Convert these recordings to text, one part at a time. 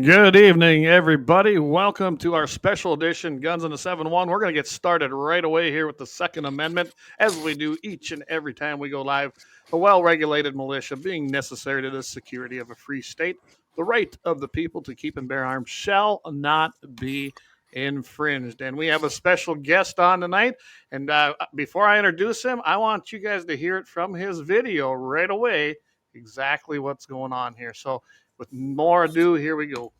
Good evening, everybody. Welcome to our special edition Guns in the 7-1. We're going to get started right away here with the Second Amendment, as we do each and every time we go live. A well-regulated militia being necessary to the security of a free state. The right of the people to keep and bear arms shall not be infringed. And we have a special guest on tonight. And before I introduce him, I want you guys to hear it from his video right away, exactly what's going on here. So with more ado, here we go.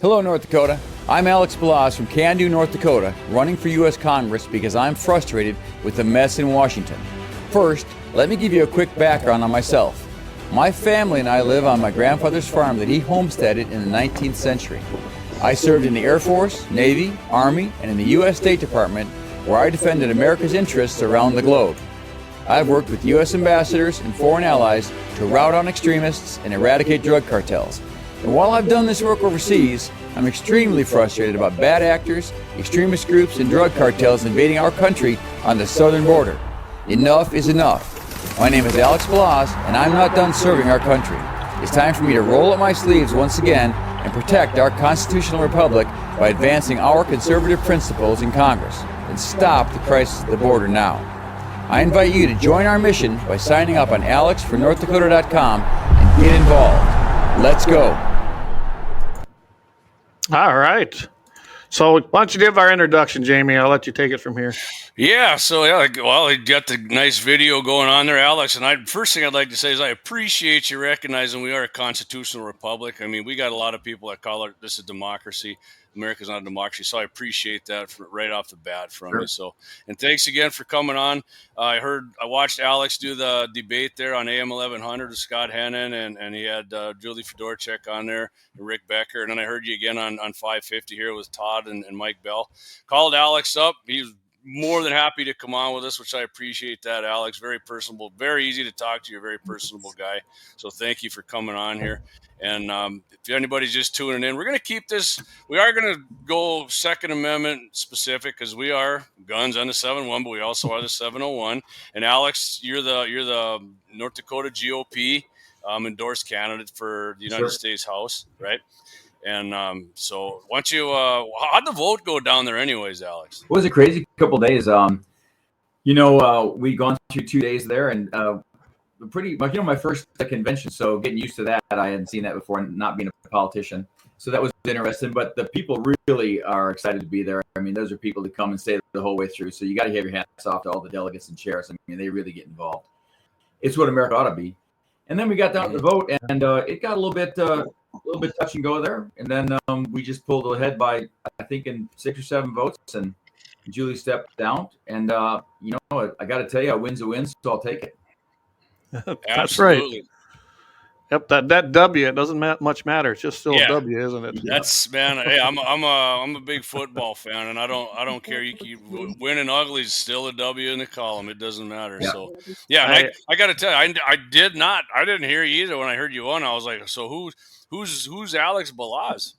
Hello, North Dakota. I'm Alex Balazs from Can-Do, North Dakota, running for U.S. Congress because I'm frustrated with the mess in Washington. First, let me give you a quick background on myself. My family and I live on my grandfather's farm that he homesteaded in the 19th century. I served in the Air Force, Navy, Army, and in the U.S. State Department, where I defended America's interests around the globe. I've worked with U.S. ambassadors and foreign allies to rout out extremists and eradicate drug cartels. And while I've done this work overseas, I'm extremely frustrated about bad actors, extremist groups, and drug cartels invading our country on the southern border. Enough is enough. My name is Alex Balazs, and I'm not done serving our country. It's time for me to roll up my sleeves once again and protect our constitutional republic by advancing our conservative principles in Congress and stop the crisis at the border now. I invite you to join our mission by signing up on alexfornorthdakota.com and get involved. Let's go. All right. So why don't you give our introduction, Jamie? I'll let you take it from here. Well, you got the nice video going on there, Alex. And first thing I'd like to say is I appreciate you recognizing we are a constitutional republic. I mean, we got a lot of people that call this a democracy. America's not a democracy, so I appreciate that right off the bat from you. So, and thanks again for coming on. I watched Alex do the debate there on AM 1100 with Scott Hannon, and he had Julie Fedorchak on there, and Rick Becker, and then I heard you again on 550 here with Todd and Mike Bell. Called Alex up. He was more than happy to come on with us, which I appreciate that, Alex. Very personable, very easy to talk to. You're a very personable guy. So thank you for coming on here. And if anybody's just tuning in, we're going to keep this. We are going to go Second Amendment specific because we are guns on the 7-1, but we also are the 701. And Alex, you're the North Dakota GOP endorsed candidate for the United States House, right? And so, why don't you? How'd the vote go down there, anyways, Alex? It was a crazy couple days. We'd gone through 2 days there, and pretty much, my first convention. So getting used to that, I hadn't seen that before, not being a politician. So that was interesting. But the people really are excited to be there. I mean, those are people that come and stay the whole way through. So you got to have your hats off to all the delegates and chairs. I mean, they really get involved. It's what America ought to be. And then we got down to the vote, and it got a little bit touch and go there. And then we just pulled ahead by, I think, in 6 or 7 votes, and Julie stepped down. And I got to tell you, a win's a win, so I'll take it. That's right. Yep, that W, it doesn't much matter. It's just still a W, isn't it? That's man. Hey, I'm a big football fan, and I don't care. You keep winning ugly is still a W in the column. It doesn't matter. Yeah. So I got to tell you, I didn't hear you either when I heard you on. I was like, so who's Alex Balazs?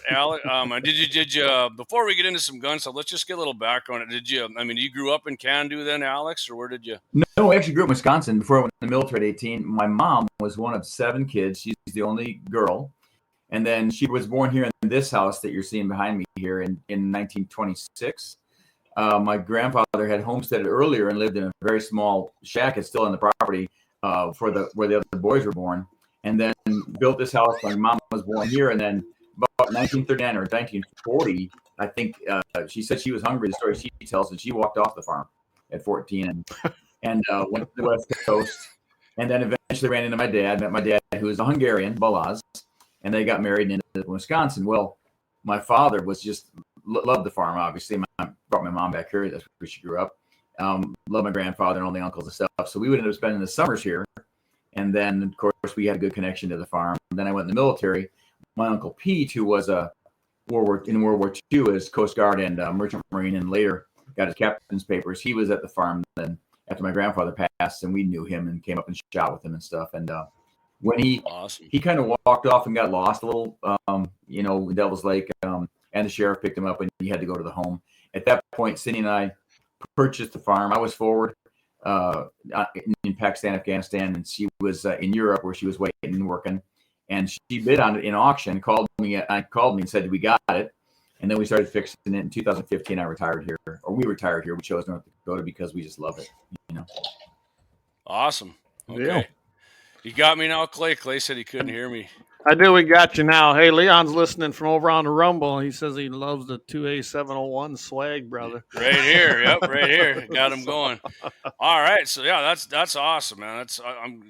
Alex. Did you before we get into some gun stuff, let's just get a little background. You grew up in Can-Do then, Alex, or where did you? No, I actually grew up in Wisconsin. Before I went in the military at 18, my mom was one of 7 kids. She's the only girl. And then she was born here in this house that you're seeing behind me here in 1926. My grandfather had homesteaded earlier and lived in a very small shack. It's still on the property where the other boys were born. And then built this house. My mom was born here, and then about 1939 or 1940, I think she said she was hungry. The story she tells, and she walked off the farm at 14 and went to the West Coast, and then eventually ran into my dad. Met my dad, who was a Hungarian, Balazs, and they got married in Wisconsin. Well, my father was just loved the farm. Obviously, brought my mom back here. That's where she grew up. Loved my grandfather and all the uncles and stuff. So we would end up spending the summers here, and then of course we had a good connection to the farm. And then I went in the military. My uncle Pete, who was in World War II as Coast Guard and Merchant Marine, and later got his captain's papers. He was at the farm then after my grandfather passed, and we knew him and came up and shot with him and stuff. And when he kind of walked off and got lost a little, in Devil's Lake, and the sheriff picked him up, and he had to go to the home. At that point, Cindy and I purchased the farm. I was forward. in Pakistan, Afghanistan, and she was in Europe where she was waiting and working. And she bid on it in auction. Called me and said we got it. And then we started fixing it in 2015. I retired here, or we retired here. We chose North Dakota because we just love it. Awesome. Okay. Yeah. You got me now, Clay. Clay said he couldn't hear me. I do. We got you now. Hey, Leon's listening from over on the Rumble. He says he loves the 2A701 swag, brother. Right here. Yep, right here. Got him going. All right. So yeah, that's awesome, man.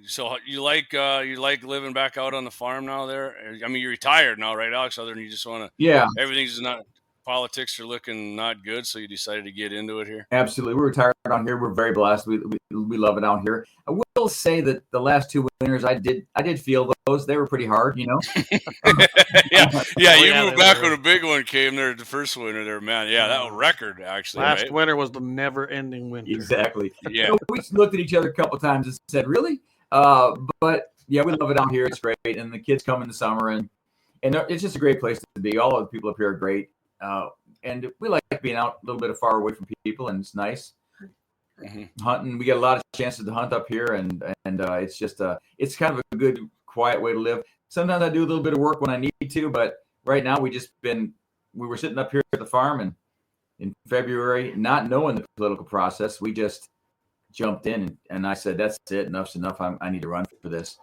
So you like living back out on the farm now there? I mean, you're retired now, right, Alex? Other than you just want to everything's not politics are looking not good, so you decided to get into it here. Absolutely. We're retired down here. We're very blessed. We love it down here. I will say that the last 2 winters I did feel those. They were pretty hard, yeah. You moved back when a big one came there the first winter there, man. Yeah, that was record actually. Last winter was the never-ending winter. Exactly. Yeah. We looked at each other a couple times and said, "Really?" But yeah, we love it down here. It's great, and the kids come in the summer, and it's just a great place to be. All of the people up here are great. And we like being out a little bit far away from people, and it's nice. Hunting, we get a lot of chances to hunt up here, and it's just it's kind of a good quiet way to live. Sometimes I do a little bit of work when I need to, but right now we were sitting up here at the farm, and in February, not knowing the political process, we just jumped in, and I said, "That's it, enough's enough. I need to run for this."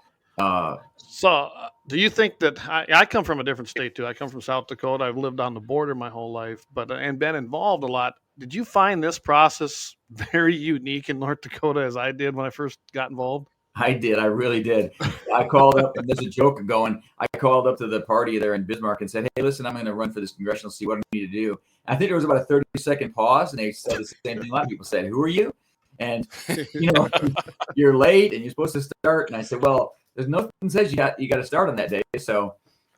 So, do you think that I come from a different state too? I come from South Dakota. I've lived on the border my whole life, and been involved a lot. Did you find this process very unique in North Dakota as I did when I first got involved? I did. I really did. I called up, and there's a joke going. I called up to the party there in Bismarck and said, "Hey, listen, I'm going to run for this congressional seat. What do I need to do?" I think there was about a 30-second pause, and they said the same thing a lot of people said. "Who are you?" And you're late, and you're supposed to start. And I said, "Well, there's nothing says you got to start on that day." So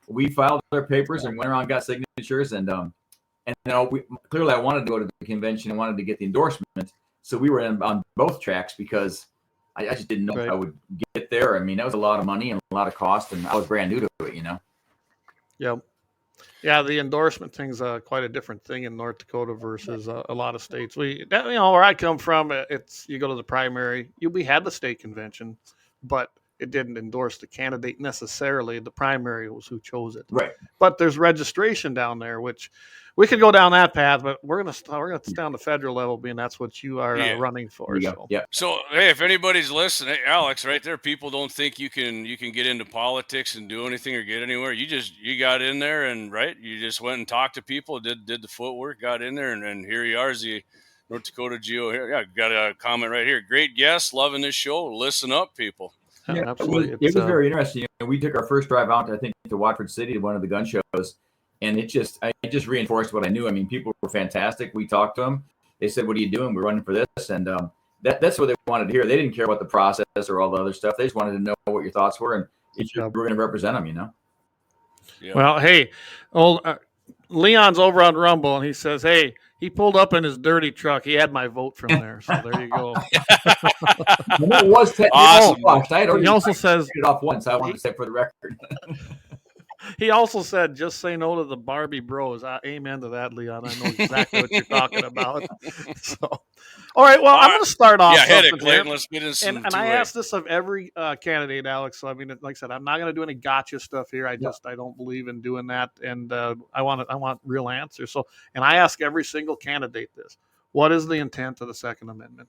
we filed our papers and went around, got signatures, and clearly I wanted to go to the convention and wanted to get the endorsement. So we were on both tracks because I just didn't know if I would get there. I mean, that was a lot of money and a lot of cost, and I was brand new to it, Yeah. Yeah, the endorsement thing's quite a different thing in North Dakota versus a lot of states. Where I come from, it's you go to the primary. We had the state convention, but it didn't endorse the candidate necessarily. The primary was who chose it. Right. But there's registration down there, which we could go down that path, but we're gonna stay on the federal level, being that's what you are running for. So. Yeah. So hey, if anybody's listening, hey, Alex, right there, people don't think you can get into politics and do anything or get anywhere. You got in there and you just went and talked to people, did the footwork, got in there, and here you are as the North Dakota GO here. Yeah, got a comment right here. Great guest, loving this show. Listen up, people. Yeah, absolutely. It was very interesting. We took our first drive out, I think, to Watford City to one of the gun shows, and it just reinforced what I knew. I mean, people were fantastic. We talked to them. They said, "What are you doing? We're running for this," and that's what they wanted to hear. They didn't care about the process or all the other stuff. They just wanted to know what your thoughts were and if you were going to represent them. Yeah. Well, hey, Leon's over on Rumble, and he says, "Hey, he pulled up in his dirty truck. He had my vote from there." So there you go. It was awesome. He also says it off once. I want to say for the record. He also said, "Just say no to the Barbie Bros." Amen to that, Leon. I know exactly what you're talking about. So, all right. Well, I'm going to start off. Yeah, hit it, Clayton. Let's get into some. And I ask this of every candidate, Alex. So I mean, like I said, I'm not going to do any gotcha stuff here. I don't believe in doing that, and I want real answers. So, and I ask every single candidate this: what is the intent of the Second Amendment?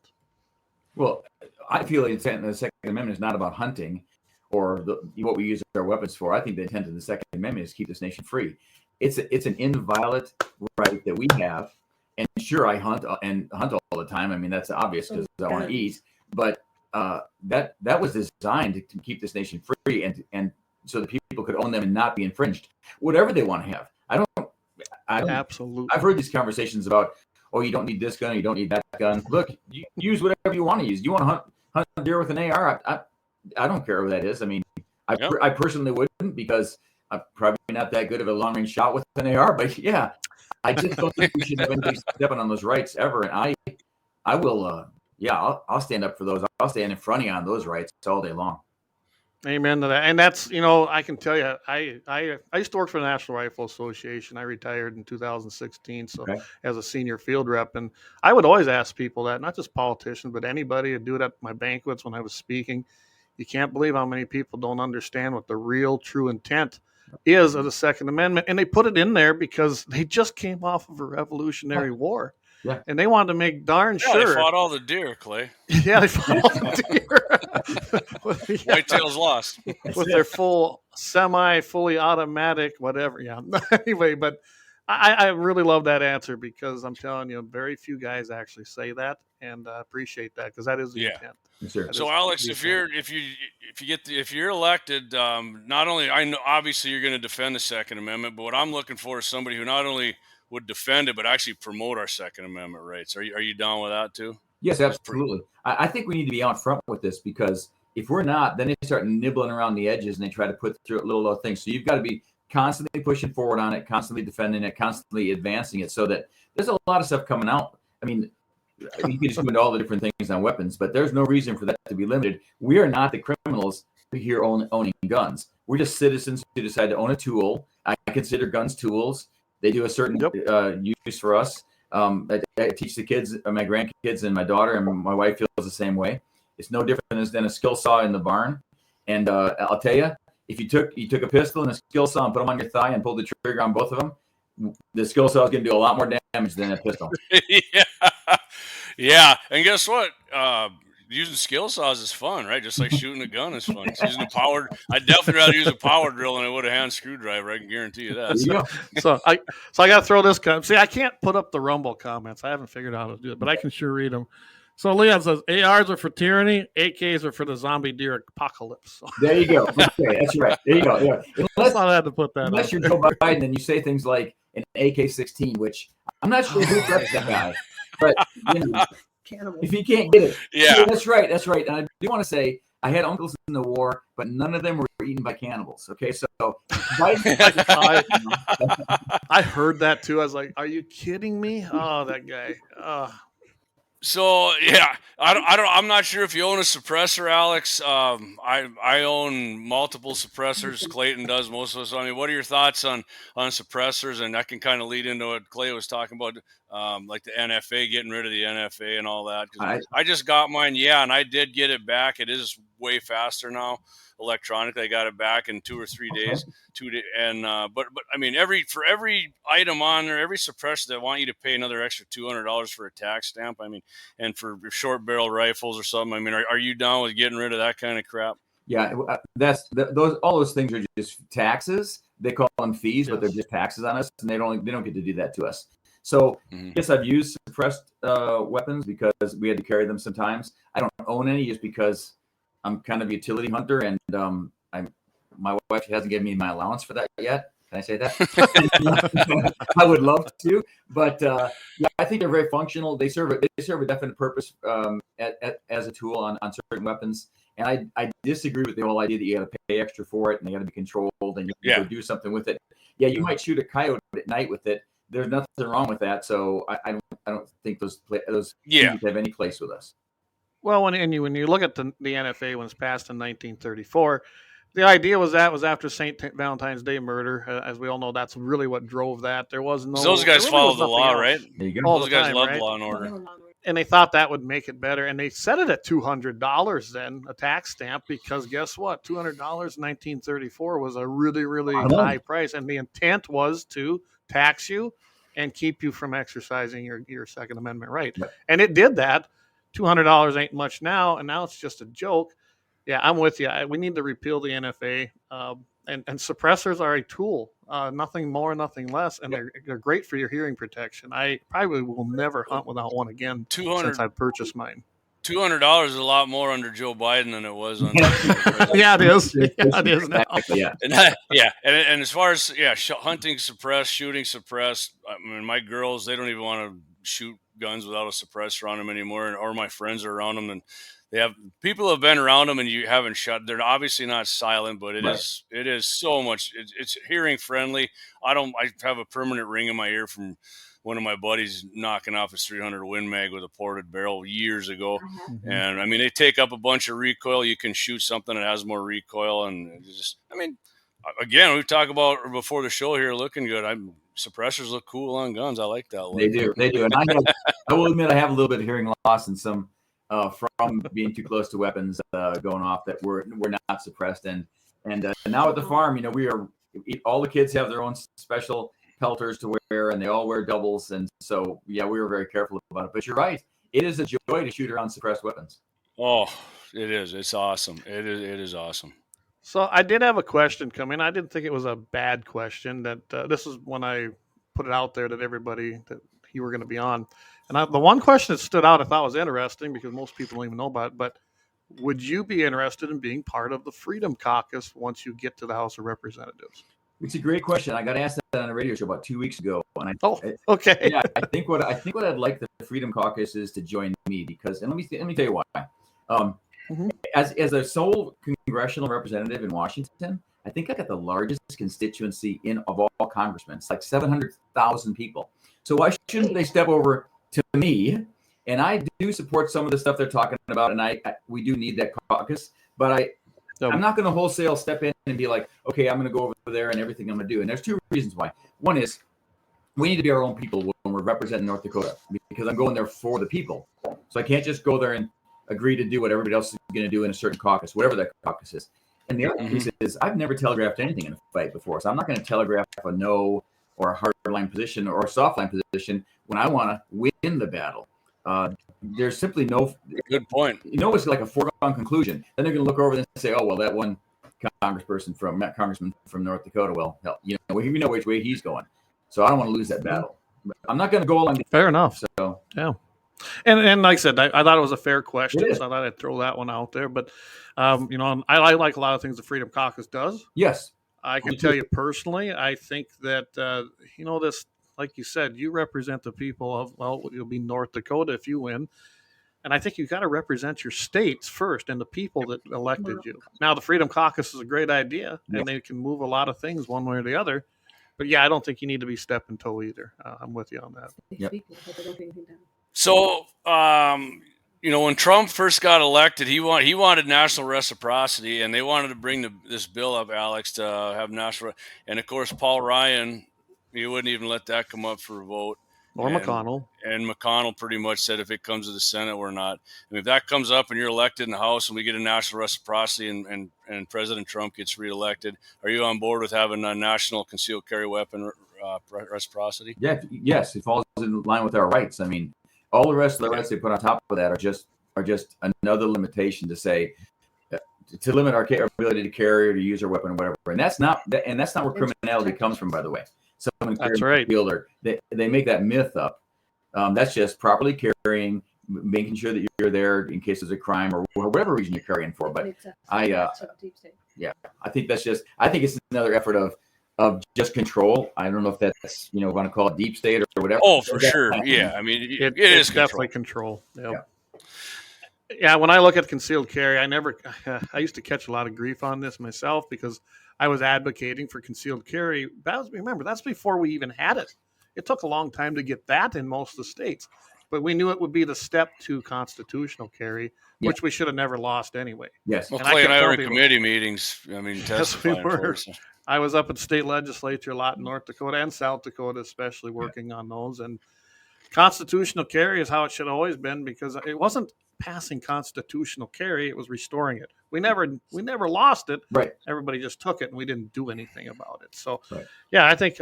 Well, I feel the intent of the Second Amendment is not about hunting or what we use our weapons for. I think the intent of the Second Amendment is to keep this nation free. It's an inviolate right that we have. And sure, I hunt all the time. I mean, that's obvious because I want to eat. But that was designed to keep this nation free and so that people could own them and not be infringed. Whatever they want to have. I don't Absolutely. I've heard these conversations about, oh, you don't need this gun, you don't need that gun. Look, you use whatever you want to use. You want to hunt deer with an AR? I don't care what that is. I mean, I personally wouldn't because I'm probably not that good of a long range shot with an AR. But yeah, I just don't think we should have anybody stepping on those rights ever. And I will. I'll stand up for those. I'll stand in front of you on those rights all day long. Amen to that. And that's, you know, I can tell you, I used to work for the National Rifle Association. I retired in 2016, so Okay. as a senior field rep, and I would always ask people that, not just politicians, but anybody. To do it at my banquets when I was speaking. You can't believe how many people don't understand what the real, true intent is of the Second Amendment, and they put it in there because they just came off of a Revolutionary War, Yeah. and they wanted to make darn Yeah, they sure. fought all the deer, Clay. Yeah, they fought all the deer. Yeah. Whitetails lost. With their fully automatic, whatever. Yeah. Anyway, but I really love that answer because I'm telling you, very few guys actually say that, and I appreciate that because that is the Yeah. intent. Yes, sir. So Alex, if you're elected, not only I know obviously you're going to defend the Second Amendment, but what I'm looking for is somebody who not only would defend it but actually promote our Second Amendment rights. Are you down with that too? Yes, absolutely. I think we need to be out front with this because if we're not, then they start nibbling around the edges and they try to put through little things. So you've got to be constantly pushing forward on it, constantly defending it, constantly advancing it so that there's a lot of stuff coming out. I mean, you can just go into all the different things on weapons, but there's no reason for that to be limited. We are not the criminals here owning guns. We're just citizens who decide to own a tool. I consider guns tools. They do a certain use for us. I teach the kids, my grandkids, and my daughter, and my wife feels the same way. It's no different than a skill saw in the barn. And I'll tell you, if you took a pistol and a skill saw and put them on your thigh and pulled the trigger on both of them, the skill saw is going to do a lot more damage than a pistol. Yeah. And guess what? Using skill saws is fun, right? Just like shooting a gun is fun. It's using a powered. I'd definitely rather use a power drill than I would a hand screwdriver. I can guarantee you that. So I got to throw this comment. See, I can't put up the Rumble comments. I haven't figured out how to do it, but I can sure read them. So Leon says ARs are for tyranny, AKs are for the zombie deer apocalypse. So. There you go. Okay, that's right. There you go. Yeah. I thought I had to put that. Unless you're Joe Biden and you say things like an AK-16, which I'm not sure who preps that guy, but if he can't get it, yeah, that's right. That's right. And I do want to say I had uncles in the war, but none of them were eaten by cannibals. Okay, so I heard that too. I was like, "Are you kidding me?" Oh, that guy. So yeah, I'm not sure if you own a suppressor, Alex. I own multiple suppressors. Clayton does most of us. I mean, what are your thoughts on suppressors? And that can kind of lead into what Clay was talking about, like the NFA, getting rid of the NFA and all that. I just got mine, and I did get it back. It is way faster now. Electronically, I got it back in 2 or 3 days. But I mean, for every item on there, every suppressor, they want you to pay another extra $200 for a tax stamp. I mean, and for short barrel rifles or something. I mean, are you down with getting rid of that kind of crap? Yeah, all those things are just taxes. They call them fees, but they're just taxes on us, and they don't get to do that to us. So yes, I've used suppressed weapons because we had to carry them sometimes. I don't own any just because I'm kind of a utility hunter, and my wife hasn't given me my allowance for that yet. Can I say that? I would love to, but I think they're very functional. They serve a definite purpose as a tool on certain weapons. And I disagree with the whole idea that you got to pay extra for it and they got to be controlled and you got to do something with it. Yeah, you might shoot a coyote at night with it. There's nothing wrong with that. So I don't think those have any place with us. Well, when you look at the NFA when it's passed in 1934, the idea was after St. Valentine's Day murder. As we all know, that's really what drove that. There was no. So those guys followed the law, else. right? There you go. All those the guys time, love right? law and order. And they thought that would make it better, and they set it at $200 then, a tax stamp, because guess what? $200 in 1934 was a really, really high price, and the intent was to tax you and keep you from exercising your Second Amendment right. Right. And it did that. $200 ain't much now, and now it's just a joke. Yeah, I'm with you. We need to repeal the NFA, and suppressors are a tool, nothing more, nothing less, and they're great for your hearing protection. I probably will never hunt without one again since I purchased mine. $200 is a lot more under Joe Biden than it was under. Yeah, it is. Yeah, it is now. And as far as hunting suppressed, shooting suppressed. I mean, my girls, they don't even want to shoot guns without a suppressor on them anymore, or my friends are around them, and they have people have been around them, and you haven't shot. They're obviously not silent, but it is so much. It's hearing friendly. I have a permanent ring in my ear from one of my buddies knocking off his 300 Win Mag with a ported barrel years ago. Mhm. And I mean, they take up a bunch of recoil. You can shoot something that has more recoil, and it's just, I mean, again, we talk about before the show here looking good. Suppressors look cool on guns. I like that look. They do. And I will admit I have a little bit of hearing loss and some from being too close to weapons going off that we're not suppressed. And now at the farm, all the kids have their own special pelters to wear, and they all wear doubles. And so, we were very careful about it. But you're right. It is a joy to shoot around suppressed weapons. Oh, it is. It's awesome. It is awesome. So I did have a question come in. I didn't think it was a bad question. That this is when I put it out there that everybody that you were going to be on. And the one question that stood out I thought was interesting because most people don't even know about it. But would you be interested in being part of the Freedom Caucus once you get to the House of Representatives? It's a great question. I got asked that on a radio show about 2 weeks ago, and okay. Yeah, I think what I'd like the Freedom Caucus is to join me because, and let me tell you why. As a sole congressional representative in Washington, I think I got the largest constituency of all congressmen. It's like 700,000 people. So why shouldn't they step over to me? And I do support some of the stuff they're talking about, and we do need that caucus. But I'm not going to wholesale step in and be like, okay, I'm going to go over there and everything I'm going to do. And there's two reasons why. One is we need to be our own people when we're representing North Dakota because I'm going there for the people. So I can't just go there and agree to do what everybody else is going to do in a certain caucus, whatever that caucus is. And the other piece is I've never telegraphed anything in a fight before. So I'm not going to telegraph a no or a hard line position or a soft line position when I want to win the battle. There's simply no good point. It's like a foregone conclusion. Then they're going to look over and say, oh, well, that one congressman from North Dakota, well, hell, we know which way he's going. So I don't want to lose that battle. But I'm not going to go along. Fair enough. So yeah. And like I said, I thought it was a fair question, so I thought I'd throw that one out there. But, I like a lot of things the Freedom Caucus does. Yes. I can tell you personally, I think that, this, like you said, you represent the people of, you'll be North Dakota if you win. And I think you got to represent your states first and the people that elected you. Now, the Freedom Caucus is a great idea, and they can move a lot of things one way or the other. But, I don't think you need to be stepping toe either. I'm with you on that. Yep. So, when Trump first got elected, he wanted national reciprocity, and they wanted to bring this bill up, Alex, to have national. And of course, Paul Ryan, he wouldn't even let that come up for a vote. Or McConnell. And McConnell pretty much said if it comes to the Senate, we're not. I mean, if that comes up and you're elected in the House and we get a national reciprocity and President Trump gets reelected, are you on board with having a national concealed carry weapon reciprocity? Yeah. Yes, it falls in line with our rights. I mean, all the rest of the rights they put on top of that are just another limitation to say to limit our ability to carry or to use our weapon or whatever. And that's not where criminality comes from, by the way. That's right. They make that myth up. That's just properly carrying, making sure that you're there in case there's a crime or whatever reason you're carrying for. But I think it's another effort of just control. I don't know if that's want to call it deep state or whatever. Oh, for sure. Yeah, I mean it is definitely control. Yep. Yeah. When I look at concealed carry, I used to catch a lot of grief on this myself because I was advocating for concealed carry. Remember, that's before we even had it. It took a long time to get that in most of the states, but we knew it would be the step to constitutional carry, which we should have never lost anyway. Yes. Well, Clay and I were in committee meetings. I mean, testifying for us. I was up at the state legislature a lot in North Dakota and South Dakota, especially working on those. And constitutional carry is how it should have always been because it wasn't passing constitutional carry; it was restoring it. We never lost it. Right. Everybody just took it, and we didn't do anything about it. So, I think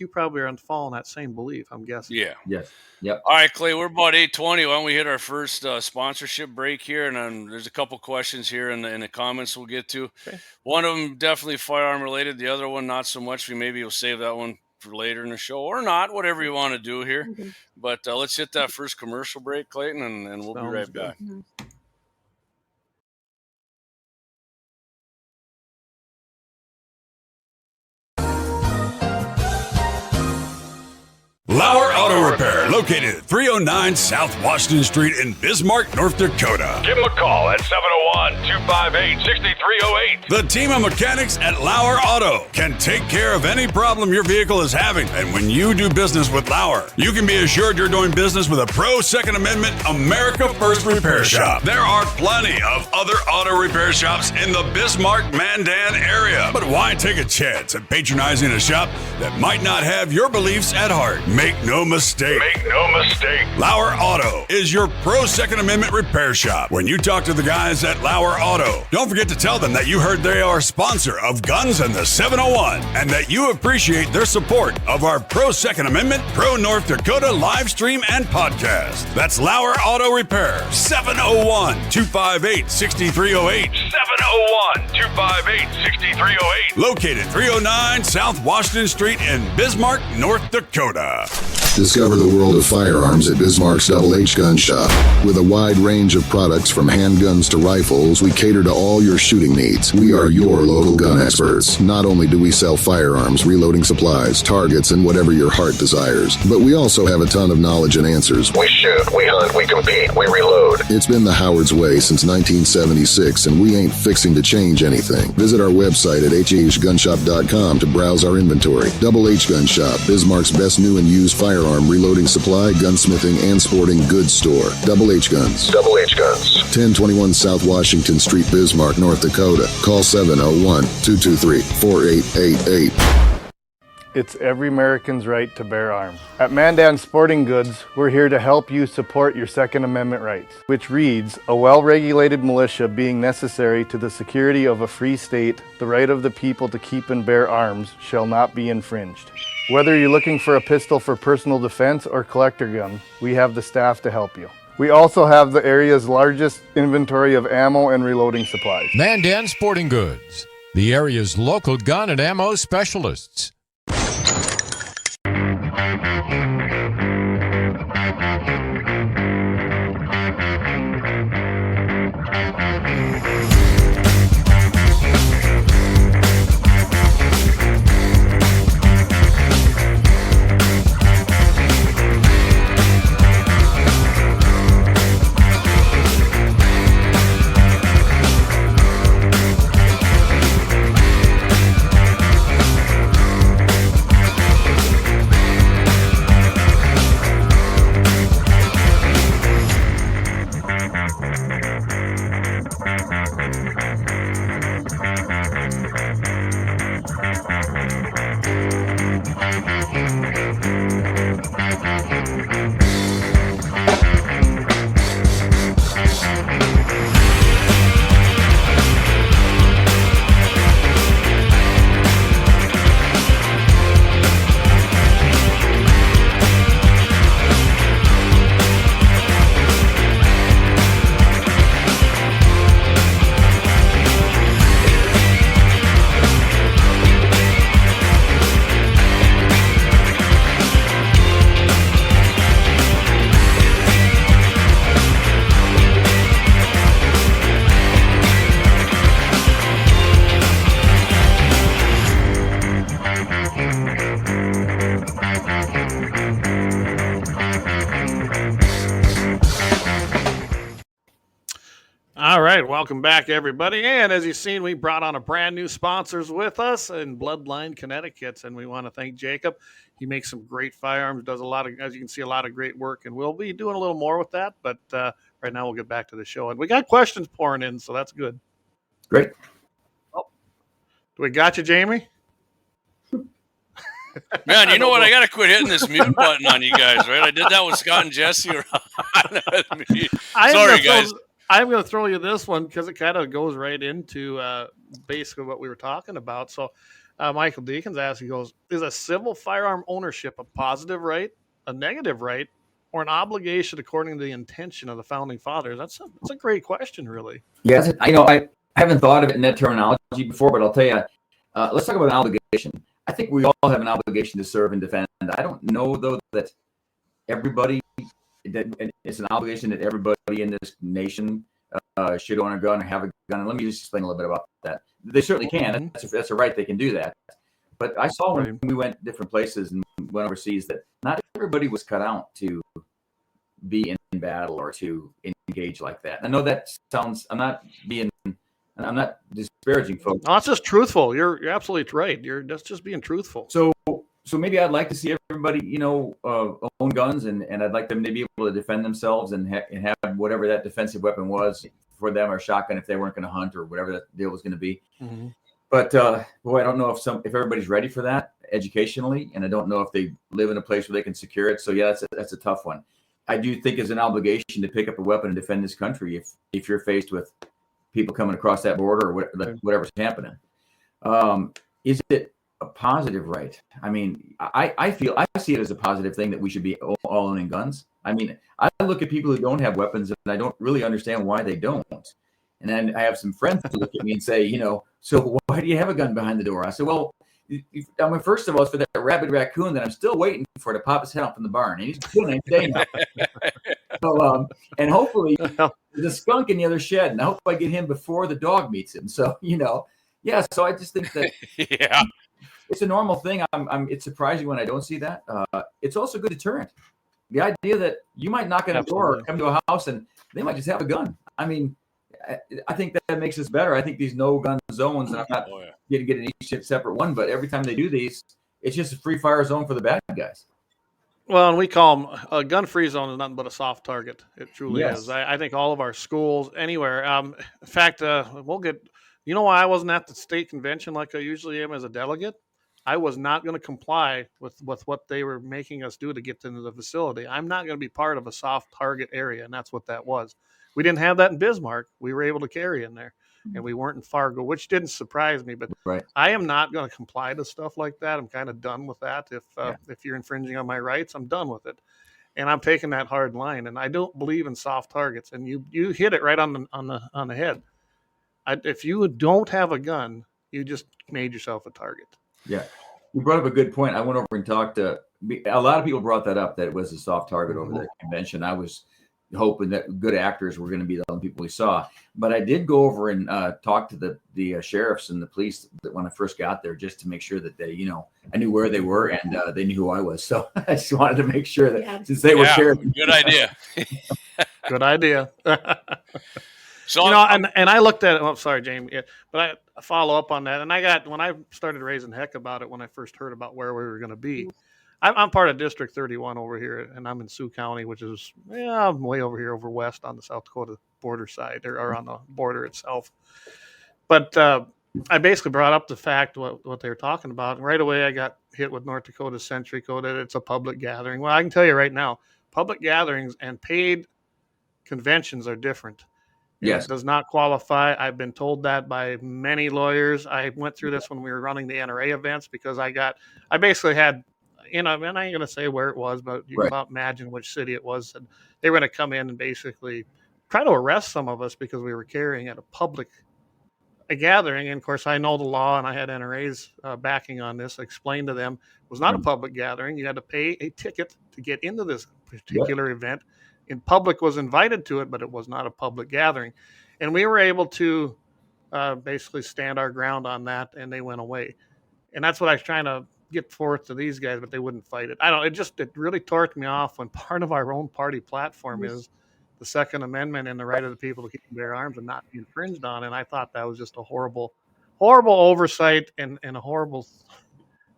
you probably are following that same belief. I'm guessing. Yeah. Yes. Yep. All right, Clay. We're about 8:20. Why don't we hit our first sponsorship break here? And then there's a couple questions here in the comments we'll get to. Okay. One of them definitely firearm related. The other one not so much. Maybe we'll save that one for later in the show or not, whatever you want to do here. Mm-hmm. But let's hit that first commercial break, Clayton, and we'll be right back. Mm-hmm. Lauer Auto Repair, located at 309 South Washington Street in Bismarck, North Dakota. Give them a call at 701-258-6308. The team of mechanics at Lauer Auto can take care of any problem your vehicle is having. And when you do business with Lauer, you can be assured you're doing business with a pro Second Amendment America First repair shop. There are plenty of other auto repair shops in the Bismarck-Mandan area. But why take a chance at patronizing a shop that might not have your beliefs at heart? Make no mistake. Lauer Auto is your pro Second Amendment repair shop. When you talk to the guys at Lauer Auto, don't forget to tell them that you heard they are a sponsor of Guns and the 701 and that you appreciate their support of our pro Second Amendment, pro North Dakota live stream and podcast. That's Lauer Auto Repair, 701-258-6308. 701-258-6308. Located 309 South Washington Street in Bismarck, North Dakota. Discover the world of firearms at Bismarck's Double H Gun Shop. With a wide range of products from handguns to rifles, we cater to all your shooting needs. We are your local gun experts. Not only do we sell firearms, reloading supplies, targets, and whatever your heart desires, but we also have a ton of knowledge and answers. We shoot, we hunt, we compete, we reload. It's been the Howard's way since 1976, and we ain't fixing to change anything. Visit our website at hhgunshop.com to browse our inventory. Double H Gun Shop, Bismarck's best new and used firearm reloading supply, gunsmithing, and sporting goods store. Double H Guns. Double H Guns. 1021 South Washington Street, Bismarck, North Dakota. Call 701-223-4888. It's every American's right to bear arms. At Mandan Sporting Goods, we're here to help you support your Second Amendment rights, which reads, a well-regulated militia being necessary to the security of a free state, the right of the people to keep and bear arms shall not be infringed. Whether you're looking for a pistol for personal defense or collector gun, we have the staff to help you. We also have the area's largest inventory of ammo and reloading supplies. Mandan Sporting Goods, the area's local gun and ammo specialists. All right, welcome back, everybody. And as you've seen, we brought on a brand new sponsors with us in Bloodline, Connecticut, and we want to thank Jacob. He makes some great firearms, does a lot of, as you can see, a lot of great work, and we'll be doing a little more with that. But right now, we'll get back to the show, and we got questions pouring in, so that's good. Great. Oh, we got you, Jamie. Man, you know what? I got to quit hitting this mute button on you guys, right? I did that with Scott and Jesse. Sorry, guys. I'm going to throw you this one because it kind of goes right into basically what we were talking about. So Michael Deacons asks, he goes, is a civil firearm ownership a positive right, a negative right, or an obligation according to the intention of the founding fathers? That's a great question, really. Yes, I haven't thought of it in that terminology before, but I'll tell you, let's talk about an obligation. I think we all have an obligation to serve and defend. I don't know, though, that it's an obligation that everybody in this nation should own a gun or have a gun. And let me just explain a little bit about that. They certainly can. That's a right. They can do that. But I saw when Right. we went different places and went overseas that not everybody was cut out to be in battle or to engage like that. I know that sounds. I'm not disparaging folks. No, it's just truthful. You're absolutely right. That's just being truthful. So maybe I'd like to see everybody, own guns, and I'd like them to be able to defend themselves and have whatever that defensive weapon was for them, or shotgun if they weren't going to hunt, or whatever that deal was going to be. Mm-hmm. But boy, I don't know if everybody's ready for that educationally, and I don't know if they live in a place where they can secure it. So yeah, that's a tough one. I do think it's an obligation to pick up a weapon and defend this country if you're faced with people coming across that border or whatever's happening. Is it a positive right? I mean, I see it as a positive thing that we should be all owning guns. I mean, I look at people who don't have weapons and I don't really understand why they don't. And then I have some friends who look at me and say, so why do you have a gun behind the door? I said, well, I mean, first of all, it's for that rabid raccoon that I'm still waiting for to pop his head up in the barn. And he's doing it day now. So, and hopefully there's a skunk in the other shed, and I hope I get him before the dog meets him. So, yeah, so I just think that it's a normal thing. It's surprising when I don't see that. It's also a good deterrent. The idea that you might knock on a door, come to a house, and they might just have a gun. I mean, I think that makes us better. I think these no-gun zones, and I'm not going to get in each separate one, but every time they do these, it's just a free fire zone for the bad guys. Well, and we call them a gun-free zone is nothing but a soft target. It truly Yes. is. I think all of our schools, anywhere. In fact, we'll get. You know why I wasn't at the state convention like I usually am as a delegate? I was not going to comply with what they were making us do to get into the facility. I'm not going to be part of a soft target area, and that's what that was. We didn't have that in Bismarck. We were able to carry in there, and we weren't in Fargo, which didn't surprise me. But Right. I am not going to comply to stuff like that. I'm kind of done with that. If you're infringing on my rights, I'm done with it, and I'm taking that hard line. And I don't believe in soft targets. And you hit it right on the head. If you don't have a gun, you just made yourself a target. Yeah, you brought up a good point. I went over and talked to a lot of people. Brought that up, that it was a soft target over the convention. I was hoping that good actors were going to be the only people we saw, but I did go over and talk to the sheriffs and the police when I first got there, just to make sure that they, I knew where they were and they knew who I was. So I just wanted to make sure that since they were sheriffs. Good idea. Good idea. So and I looked at it. Oh, sorry, Jamie, but I follow up on that. And when I started raising heck about it when I first heard about where we were going to be. I'm part of District 31 over here, and I'm in Sioux County, which is I'm way over here, over west on the South Dakota border side, or on the border itself. But I basically brought up the fact what they were talking about, and right away I got hit with North Dakota's Century Code that it's a public gathering. Well, I can tell you right now, public gatherings and paid conventions are different. Yes. It does not qualify. I've been told that by many lawyers. I went through this when we were running the NRA events because I basically had, and I ain't going to say where it was, but you can about imagine which city it was. And they were going to come in and basically try to arrest some of us because we were carrying at a gathering. And of course, I know the law, and I had NRA's backing on this. I explained to them it was not a public gathering. You had to pay a ticket to get into this particular event. In public was invited to it, but it was not a public gathering. And we were able to basically stand our ground on that, and they went away. And that's what I was trying to get forth to these guys, but they wouldn't fight it. It really torqued me off when part of our own party platform is the Second Amendment and the right of the people to keep and bear arms and not be infringed on. And I thought that was just a horrible, horrible oversight and a horrible,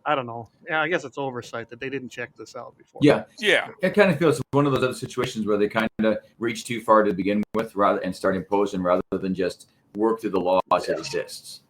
I don't know. Yeah, I guess it's oversight that they didn't check this out before. Yeah. Yeah. It kind of feels one of those other situations where they kind of reach too far to begin with and start imposing rather than just work through the laws that exists.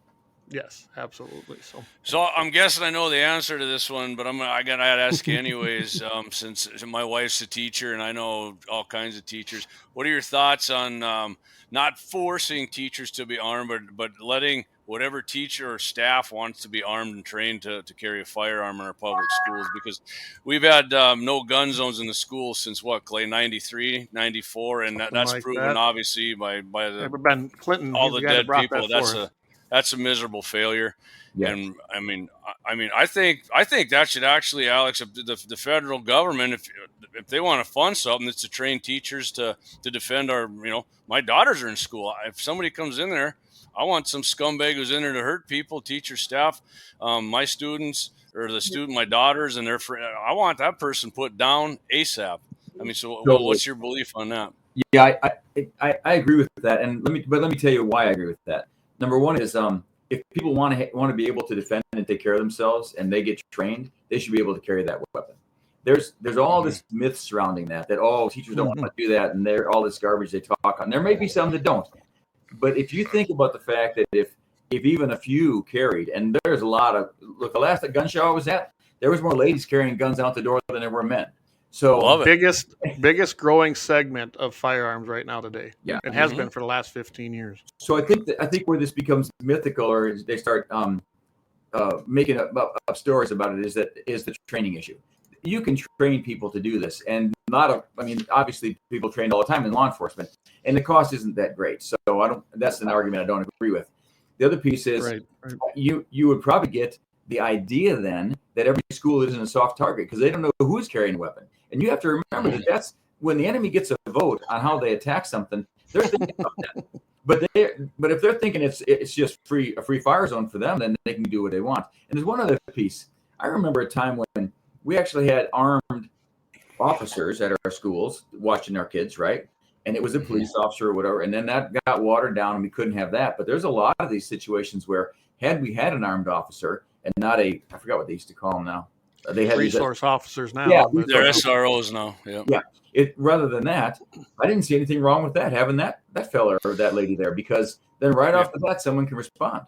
Yes, absolutely. So I'm guessing I know the answer to this one, but I gotta ask you anyways. Since my wife's a teacher and I know all kinds of teachers, what are your thoughts on not forcing teachers to be armed, but letting whatever teacher or staff wants to be armed and trained to carry a firearm in our public schools? Because we've had no gun zones in the schools since what, Clay, 93, 94, and that's like proven obviously by Ben Clinton, all the dead people. That that's a miserable failure. Yes. And I think that should actually, Alex, the federal government, if they want to fund something, it's to train teachers to defend our, my daughters are in school. If somebody comes in there, I want some scumbag who's in there to hurt people, teachers, staff, my students, or my daughters and their friends. I want that person put down ASAP. I mean, so what's your belief on that? Yeah, I agree with that, and let me tell you why I agree with that. Number one is if people want to be able to defend and take care of themselves, and they get trained, they should be able to carry that weapon. There's all this myth surrounding that teachers don't want to do that, and they're all this garbage they talk on. There may be some that don't, but if you think about the fact that if even a few carried, and there's a lot of the last gun show I was at, there was more ladies carrying guns out the door than there were men. So biggest growing segment of firearms right now today. Yeah, it has been for the last 15 years. So I think where this becomes mythical, or they start making up stories about it, is the training issue. You can train people to do this, and obviously people trained all the time in law enforcement, and the cost isn't that great. So that's an argument I don't agree with. The other piece is right. You would probably get the idea then that every school isn't a soft target because they don't know who's carrying a weapon. And you have to remember that that's when the enemy gets a vote on how they attack something, they're thinking about that. But if they're thinking it's just a free fire zone for them, then they can do what they want. And there's one other piece. I remember a time when we actually had armed officers at our schools watching our kids, right? And it was a police officer or whatever. And then that got watered down and we couldn't have that. But there's a lot of these situations where had we had an armed officer and not I forgot what they used to call them now. They had resource officers now. Yeah, they're SROs now. Yeah. Rather than that, I didn't see anything wrong with that, having that fella or that lady there, because then right off the bat, someone can respond.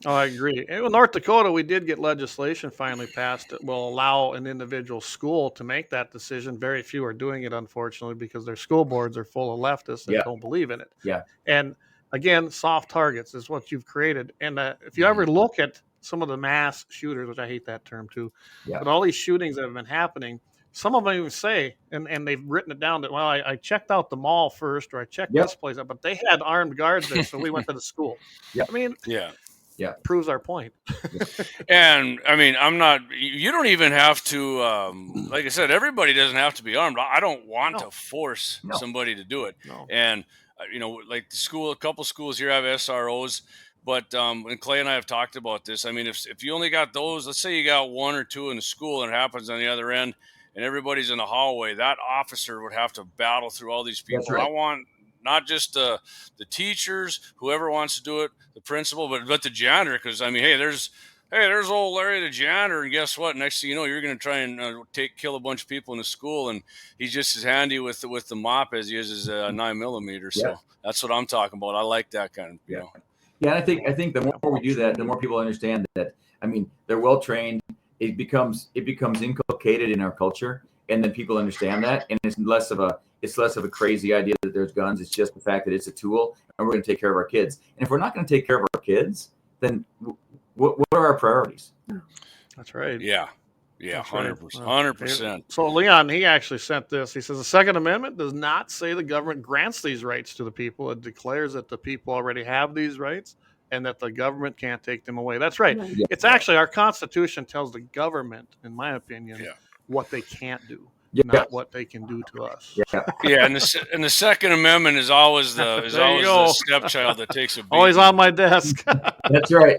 Oh, I agree. In North Dakota, we did get legislation finally passed that will allow an individual school to make that decision. Very few are doing it, unfortunately, because their school boards are full of leftists that don't believe in it. Yeah. And again, soft targets is what you've created. And if you ever look at some of the mass shooters, which I hate that term too, but all these shootings that have been happening, some of them even say, and they've written it down that, well, I checked out the mall first, or I checked this place out, but they had armed guards there, so we went to the school. I mean, proves our point. And I mean, you don't even have to, like I said, everybody doesn't have to be armed. I don't want to force somebody to do it. No. And, like a couple schools here have SROs. But and Clay and I have talked about this. I mean, if you only got those, let's say you got one or two in the school and it happens on the other end and everybody's in the hallway, that officer would have to battle through all these people. Right. I want not just the teachers, whoever wants to do it, the principal, but the janitor. Because, I mean, there's old Larry the janitor, and guess what? Next thing you know, you're going to try and kill a bunch of people in the school, and he's just as handy with the mop as he is his 9mm. So that's what I'm talking about. I like that kind of, you know. Yeah, and I think the more we do that, the more people understand that. I mean, they're well trained. It becomes inculcated in our culture, and then people understand that, and it's less of a crazy idea that there's guns. It's just the fact that it's a tool, and we're going to take care of our kids. And if we're not going to take care of our kids, then what are our priorities? That's right. Yeah. Yeah, 100%. So Leon, he actually sent this. He says the Second Amendment does not say the government grants these rights to the people. It declares that the people already have these rights and that the government can't take them away. That's right. Yeah. It's actually our Constitution tells the government, in my opinion, what they can't do. Not what they can do to us. Yeah, and the Second Amendment is always the stepchild that takes a beat. Always on my desk. That's right.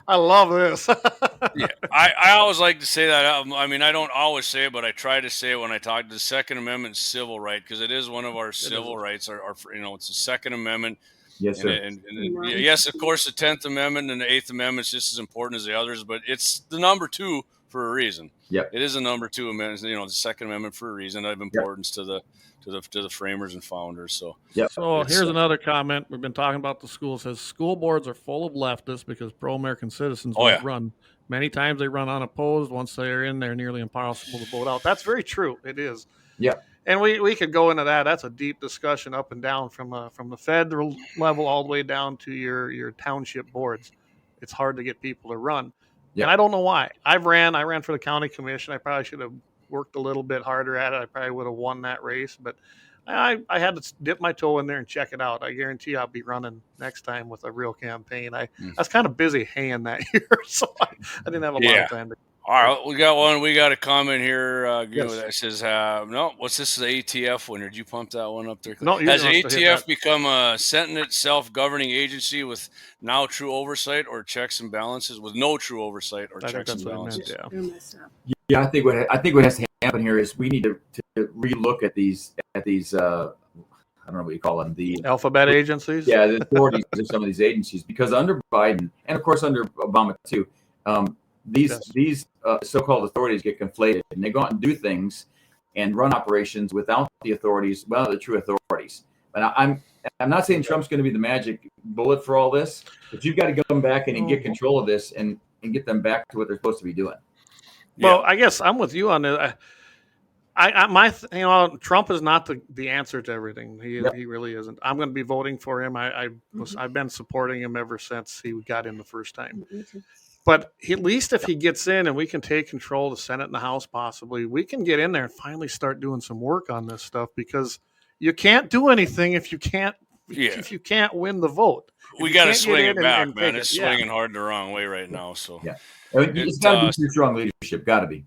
I love this. I always like to say that. I mean, I don't always say it, but I try to say it when I talk. The Second Amendment civil right, because it is one of our civil rights. It's the Second Amendment. Yes, sir. And yes, of course, the 10th Amendment and the 8th Amendment is just as important as the others, but it's the number 2 for a reason. Yep. It is a number 2 amendment, the Second Amendment for a reason of importance to the framers and founders. So, So here's another comment. We've been talking about the schools. It says school boards are full of leftists because pro-American citizens won't run. Many times they run unopposed. Once they're in, they're nearly impossible to vote out. That's very true. It is. Yeah. And we could go into that. That's a deep discussion up and down from the federal level all the way down to your township boards. It's hard to get people to run. Yeah. And I don't know why. I ran for the county commission. I probably should have worked a little bit harder at it. I probably would have won that race, but I had to dip my toe in there and check it out. I guarantee I'll be running next time with a real campaign. I was kind of busy hanging that year, so I didn't have a lot of time to. All right, we got one. We got a comment here. Yes. That says, "No, what's this? The ATF one? Or did you pump that one up there? No, you Has the must have hit ATF that. become a sentient self-governing agency with now true oversight or checks and balances? With no true oversight or I think checks that's and what he meant. balances? Yeah. They're messed up. Yeah, I think what has to happen here is we need to relook at these I don't know what you call them, the Alphabet agencies. yeah, the authorities of some of these agencies, because under Biden and of course under Obama too, these so-called authorities get conflated and they go out and do things and run operations without the authorities, well, the true authorities. And I'm not saying Trump's going to be the magic bullet for all this, but you've got to come back and get control of this and get them back to what they're supposed to be doing. Well, I guess I'm with you on it. Trump is not the answer to everything. He really isn't. I'm going to be voting for him. I've been supporting him ever since he got in the first time. But at least if he gets in and we can take control of the Senate and the House, possibly, we can get in there and finally start doing some work on this stuff, because you can't do anything if you can't win the vote. We got to swing it back, man. It's swinging hard the wrong way right now. So it's got to be too strong leadership. Got to be.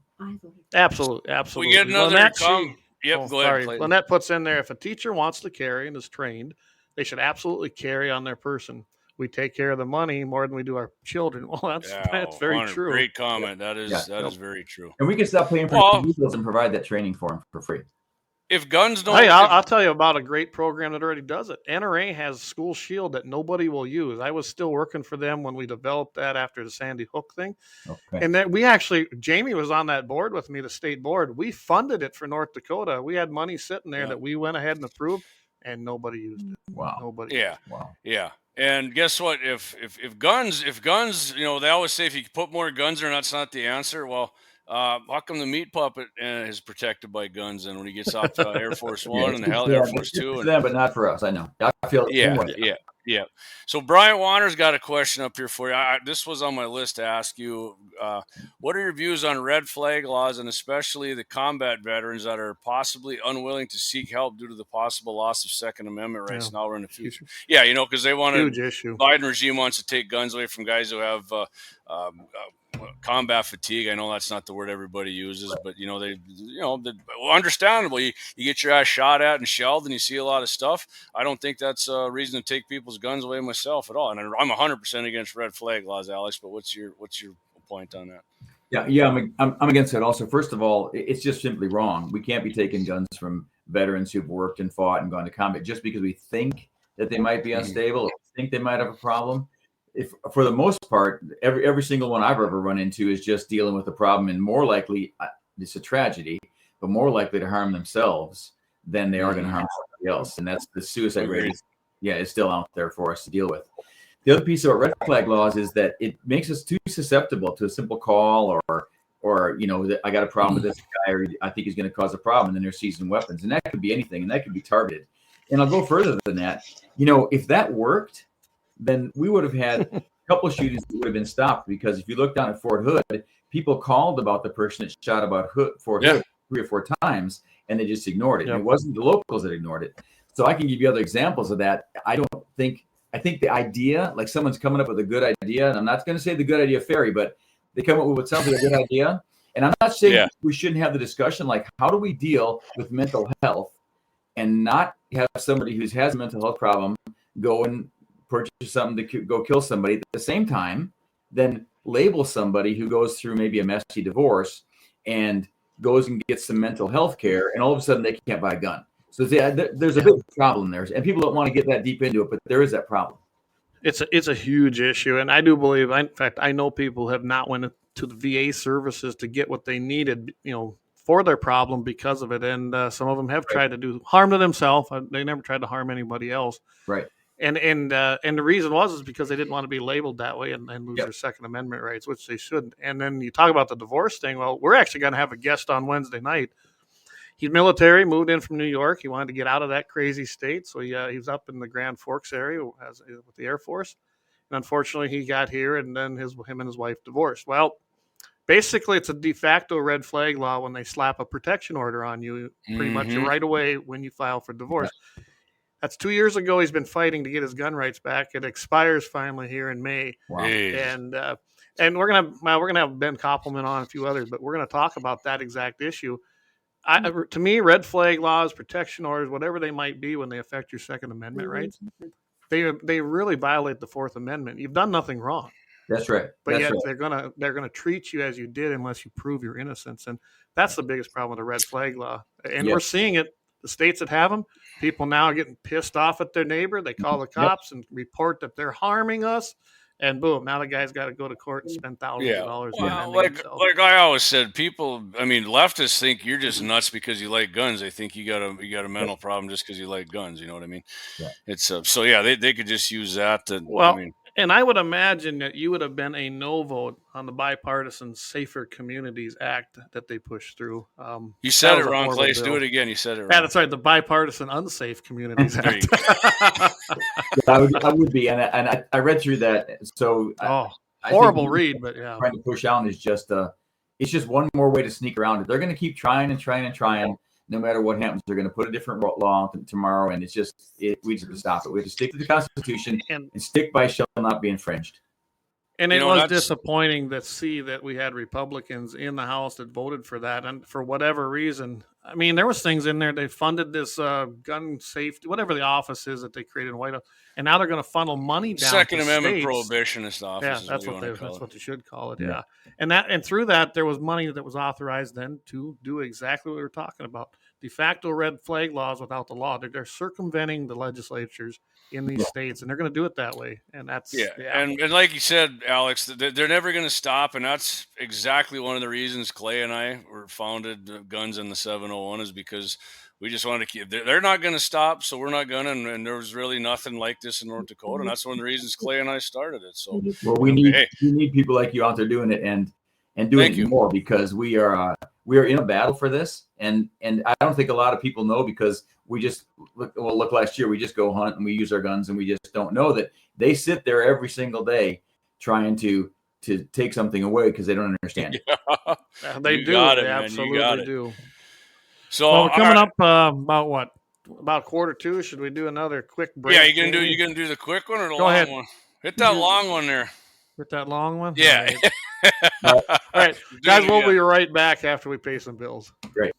Absolutely. We get another comment. Yep, go ahead. Sorry. Lynette puts in there, if a teacher wants to carry and is trained, they should absolutely carry on their person. We take care of the money more than we do our children. Well, that's very true. Great comment. That is very true. And we can stop paying for vehicles and provide that training for them for free. If guns don't, I'll tell you about a great program that already does it. NRA has School Shield that nobody will use. I was still working for them when we developed that after the Sandy Hook thing. Okay. And then Jamie was on that board with me, the state board. We funded it for North Dakota. We had money sitting there that we went ahead and approved, and nobody used it. Wow. Nobody. Yeah. Wow. Yeah. And guess what? If guns, they always say if you put more guns there, that's not the answer. Well, how come the meat puppet is protected by guns? And when he gets off to Air Force One and the Air Force Two, and but not for us. I know. I feel yeah. So Brian Wanner's got a question up here for you. This was on my list to ask you. What are your views on red flag laws, and especially the combat veterans that are possibly unwilling to seek help due to the possible loss of Second Amendment rights now or in the future? Yeah, because they want huge issue. Biden regime wants to take guns away from guys who have combat fatigue. I know that's not the word everybody uses, but understandably, you get your ass shot at and shelled, and you see a lot of stuff. I don't think that's a reason to take people's guns away myself at all. And I'm 100% against red flag laws, Alex. But what's your point on that? Yeah, I'm against that also. First of all, it's just simply wrong. We can't be taking guns from veterans who've worked and fought and gone to combat just because we think that they might be unstable or think they might have a problem. If for the most part, every single one I've ever run into is just dealing with a problem, and more likely, it's a tragedy, but more likely to harm themselves than they are going to harm somebody else. And that's the suicide rate. Is still out there for us to deal with. The other piece about red flag laws is that it makes us too susceptible to a simple call or I got a problem with this guy, or I think he's going to cause a problem, and then they're seizing weapons, and that could be anything, and that could be targeted. And I'll go further than that. If that worked, then we would have had a couple of shootings that would have been stopped, because if you look down at Fort Hood, people called about the person that shot about Fort Hood 3 or 4 times, and they just ignored it. Yep. And it wasn't the locals that ignored it. So I can give you other examples of that. I think the idea, like someone's coming up with a good idea, and I'm not going to say the good idea fairy, but they come up with something, a good idea. And I'm not saying we shouldn't have the discussion, like, how do we deal with mental health and not have somebody who has a mental health problem go and purchase something to go kill somebody at the same time, then label somebody who goes through maybe a messy divorce and goes and gets some mental health care, and all of a sudden they can't buy a gun. So there's a big problem there, and people don't want to get that deep into it, but there is that problem. It's a huge issue, and I do believe, in fact, I know people have not went to the VA services to get what they needed, for their problem because of it, and some of them have tried to do harm to themselves. They never tried to harm anybody else. Right. And the reason is because they didn't want to be labeled that way and lose their Second Amendment rights, which they shouldn't. And then you talk about the divorce thing. Well, we're actually going to have a guest on Wednesday night. He's military, moved in from New York. He wanted to get out of that crazy state, so he was up in the Grand Forks area with the Air Force. And unfortunately, he got here, and then him and his wife divorced. Well, basically, it's a de facto red flag law when they slap a protection order on you, pretty much right away when you file for divorce. Yeah. That's 2 years ago. He's been fighting to get his gun rights back. It expires finally here in May. Wow. And And we're gonna have Ben Koppelman on, a few others, but we're gonna talk about that exact issue. To me, red flag laws, protection orders, whatever they might be, when they affect your Second Amendment rights, they really violate the Fourth Amendment. You've done nothing wrong. That's right. But That's yet right. they're gonna treat you as you did unless you prove your innocence, and that's the biggest problem with the red flag law. And we're seeing it. The states that have them, people now are getting pissed off at their neighbor. They call the cops and report that they're harming us, and boom, now the guy's got to go to court and spend thousands of dollars. Well, like I always said, people. I mean, leftists think you're just nuts because you like guns. They think you got a mental problem just because you like guns. You know what I mean? Yeah. It's so yeah, they could just use that to. Well, I mean, and I would imagine that you would have been a no vote on the bipartisan Safer Communities Act that they pushed through. You said it wrong, Clay. Do it again. You said it wrong. Yeah, that's right. The Bipartisan Unsafe Communities Act. I would be, and I read through that. So horrible read, but yeah, trying to push out is just it's just one more way to sneak around it. They're going to keep trying and trying and trying. No matter what happens, they're going to put a different law tomorrow, and we just have to stop it. We have to stick to the Constitution and stick by shall not be infringed. And it was disappointing to see that we had Republicans in the House that voted for that, and for whatever reason, I mean, there was things in there. They funded this gun safety, whatever the office is that they created in White House, and now they're going to funnel money down Second to Amendment states. prohibitionist office. Yeah, that's what they should call it. Yeah. And through that there was money that was authorized then to do exactly what we were talking about. De facto red flag laws without the law. They're circumventing the legislatures in these states, and they're going to do it that way. And that's And like you said, Alex, they're never going to stop, and that's exactly one of the reasons Clay and I were founded Guns in the 701 is because we just wanted to keep. They're not going to stop, so we're not going to. And there was really nothing like this in North Dakota, and that's one of the reasons Clay and I started it. So, well, we need people like you out there doing it and doing it more, because we are in a battle for this, and I don't think a lot of people know, because we just look last year we just go hunt and we use our guns, and we just don't know that they sit there every single day trying to take something away because they don't understand. Yeah, they do. They absolutely do. So we're coming up about what? About 1:45. Should we do another quick break? Yeah, you gonna do the quick one or the long one? Hit that long one there. Hit that long one? Yeah. All right. Guys, we'll be right back after we pay some bills. Great.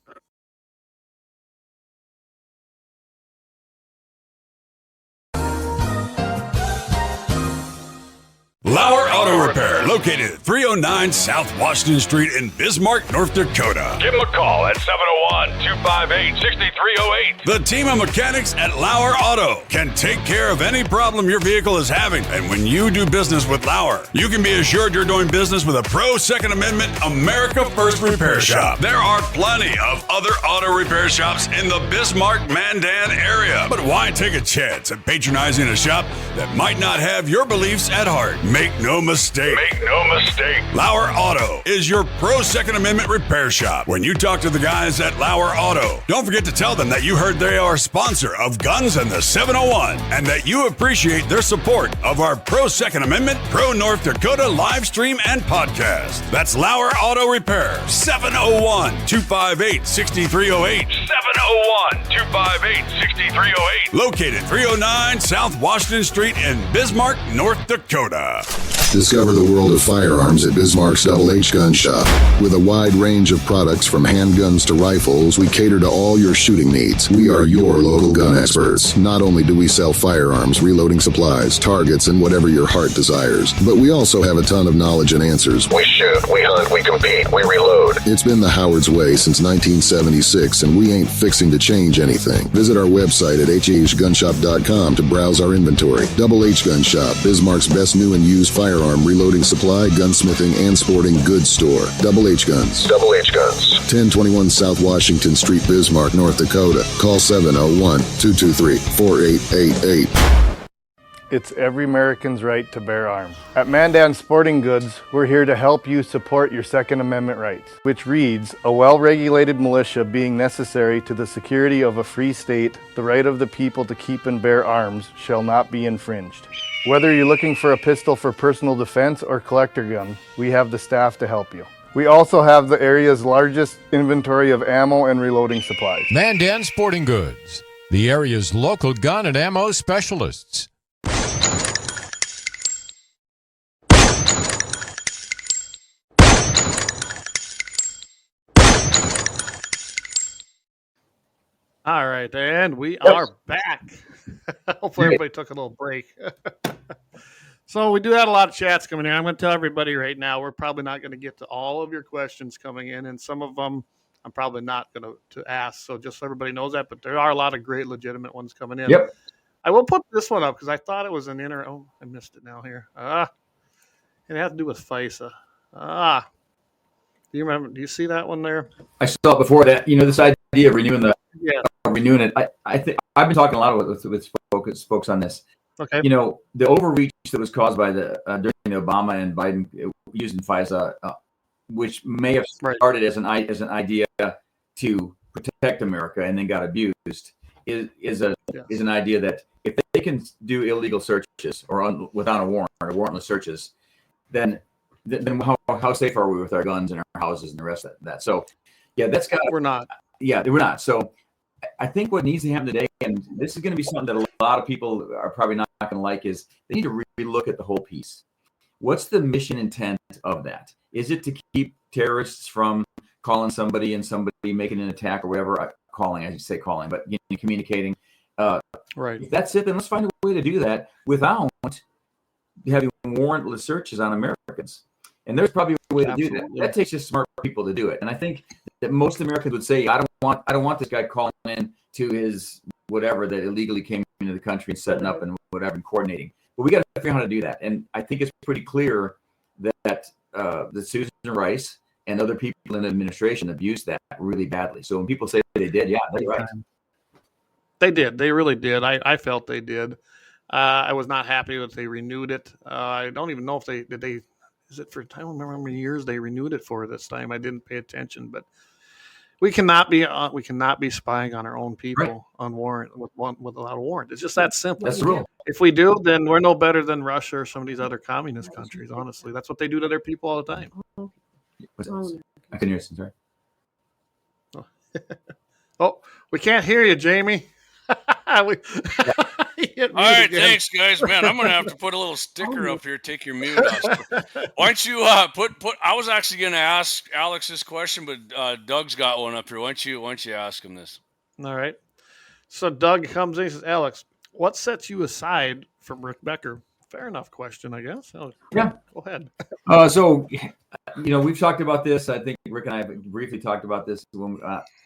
Lauer Auto Repair, located at 309 South Washington Street in Bismarck, North Dakota. Give them a call at 701-258-6308. The team of mechanics at Lauer Auto can take care of any problem your vehicle is having. And when you do business with Lauer, you can be assured you're doing business with a pro Second Amendment America First repair shop. There are plenty of other auto repair shops in the Bismarck-Mandan area. But why take a chance at patronizing a shop that might not have your beliefs at heart? Make no mistake. Lauer Auto is your pro Second Amendment repair shop. When you talk to the guys at Lauer Auto, don't forget to tell them that you heard they are a sponsor of Guns in the 701 and that you appreciate their support of our pro Second Amendment, pro North Dakota live stream and podcast. That's Lauer Auto Repair, 701-258-6308. 701-258-6308. Located 309 South Washington Street in Bismarck, North Dakota. Discover the world of firearms at Bismarck's Double H Gun Shop. With a wide range of products from handguns to rifles, we cater to all your shooting needs. We are your local gun experts. Not only do we sell firearms, reloading supplies, targets, and whatever your heart desires, but we also have a ton of knowledge and answers. We shoot, we hunt, we compete, we reload. It's been the Howard's way since 1976, and we ain't fixing to change anything. Visit our website at hhgunshop.com to browse our inventory. Double H Gun Shop, Bismarck's best new and used firearm, reloading supply, gunsmithing, and sporting goods store. Double H Guns. Double H Guns. 1021 South Washington Street, Bismarck, North Dakota. Call 701-223-4888. It's every American's right to bear arms. At Mandan Sporting Goods, we're here to help you support your Second Amendment rights, which reads, a well-regulated militia being necessary to the security of a free state, the right of the people to keep and bear arms shall not be infringed. Whether you're looking for a pistol for personal defense or collector gun, we have the staff to help you. We also have the area's largest inventory of ammo and reloading supplies. Mandan Sporting Goods, the area's local gun and ammo specialists. All right, and we are back. Hopefully, everybody took a little break. So we do have a lot of chats coming in. I'm going to tell everybody right now, we're probably not going to get to all of your questions coming in, and some of them I'm probably not going to ask. So just so everybody knows that, but there are a lot of great, legitimate ones coming in. Yep. I will put this one up because I thought it was an Oh, I missed it now here. It had to do with FISA. Do you remember? Do you see that one there? I saw it before that. This idea of renewing it. I think I've been talking a lot with folks on this. Okay. The overreach that was caused by during the Obama and Biden using FISA, which may have started as an idea to protect America and then got abused, is an idea that if they can do illegal searches or without a warrant or warrantless searches, then how safe are we with our guns in our houses and the rest of that? So, yeah, we're not. Yeah, we're not. So, I think what needs to happen today, and this is going to be something that a lot of people are probably not going to like, is they need to really look at the whole piece. What's the mission intent of that? Is it to keep terrorists from calling somebody and somebody making an attack or whatever? Calling, but communicating. Right. If that's it, then let's find a way to do that without having warrantless searches on Americans. And there's probably a way to do that. That takes just smart people to do it. And I think that most Americans would say, I don't want this guy calling in to his whatever that illegally came into the country and setting up and whatever and coordinating. But we got to figure out how to do that. And I think it's pretty clear that Susan Rice and other people in the administration abused that really badly. So when people say they did, yeah, they're right. They did. They really did. I felt they did. I was not happy that they renewed it. I don't even know if they did. Is it for? I don't remember how many years they renewed it for this time. I didn't pay attention, but we cannot be spying on our own people on warrant without a warrant. It's just that simple. That's the rule. If we do, then we're no better than Russia or some of these other communist countries. Honestly, that's what they do to their people all the time. I can hear you. Sorry. Oh, we can't hear you, Jamie. All right, thanks, guys. Man, I'm going to have to put a little sticker up here. Take your mute off. Why don't you put? I was actually going to ask Alex this question, but Doug's got one up here. Why don't you ask him this? All right. So Doug comes in and says, Alex, what sets you aside from Rick Becker? Fair enough question, I guess. Yeah. Go ahead. So, we've talked about this. I think Rick and I have briefly talked about this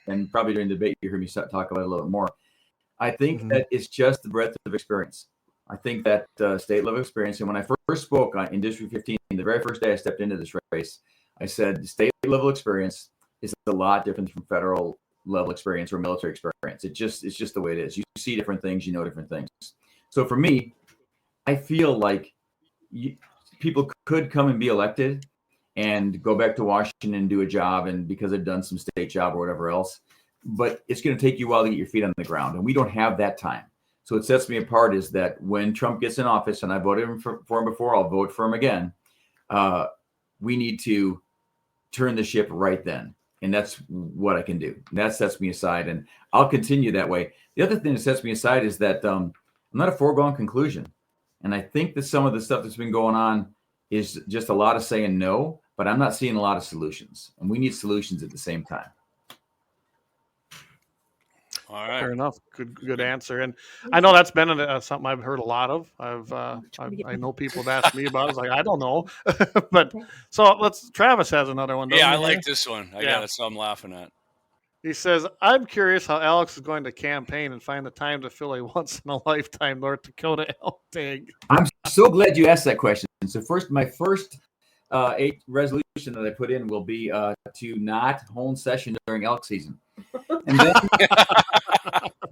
and probably during the debate, you heard me talk about it a little bit more. I think that it's just the breadth of experience. I think that state level experience. And when I first spoke in District 15, the very first day I stepped into this race, I said state level experience is a lot different from federal level experience or military experience. It's just the way it is. You see different things, you know different things. So for me, I feel like people could come and be elected and go back to Washington and do a job, and because they've done some state job or whatever else. But it's going to take you a while to get your feet on the ground, and we don't have that time. So what sets me apart is that when Trump gets in office, and I voted for him before, I'll vote for him again, we need to turn the ship right then. And that's what I can do. That sets me aside, and I'll continue that way. The other thing that sets me aside is that I'm not a foregone conclusion. And I think that some of the stuff that's been going on is just a lot of saying no, but I'm not seeing a lot of solutions. And we need solutions at the same time. All right. Fair enough. Good answer. And I know that's been something I've heard a lot of. I know people have asked me about it. I was like, I don't know. But so Travis has another one. Yeah, I like this one. I got it, so I'm laughing at. He says, I'm curious how Alex is going to campaign and find the time to fill a once-in-a-lifetime North Dakota elk tag. I'm so glad you asked that question. So my first 8 resolution that I put in will be to not hold session during elk season. And then,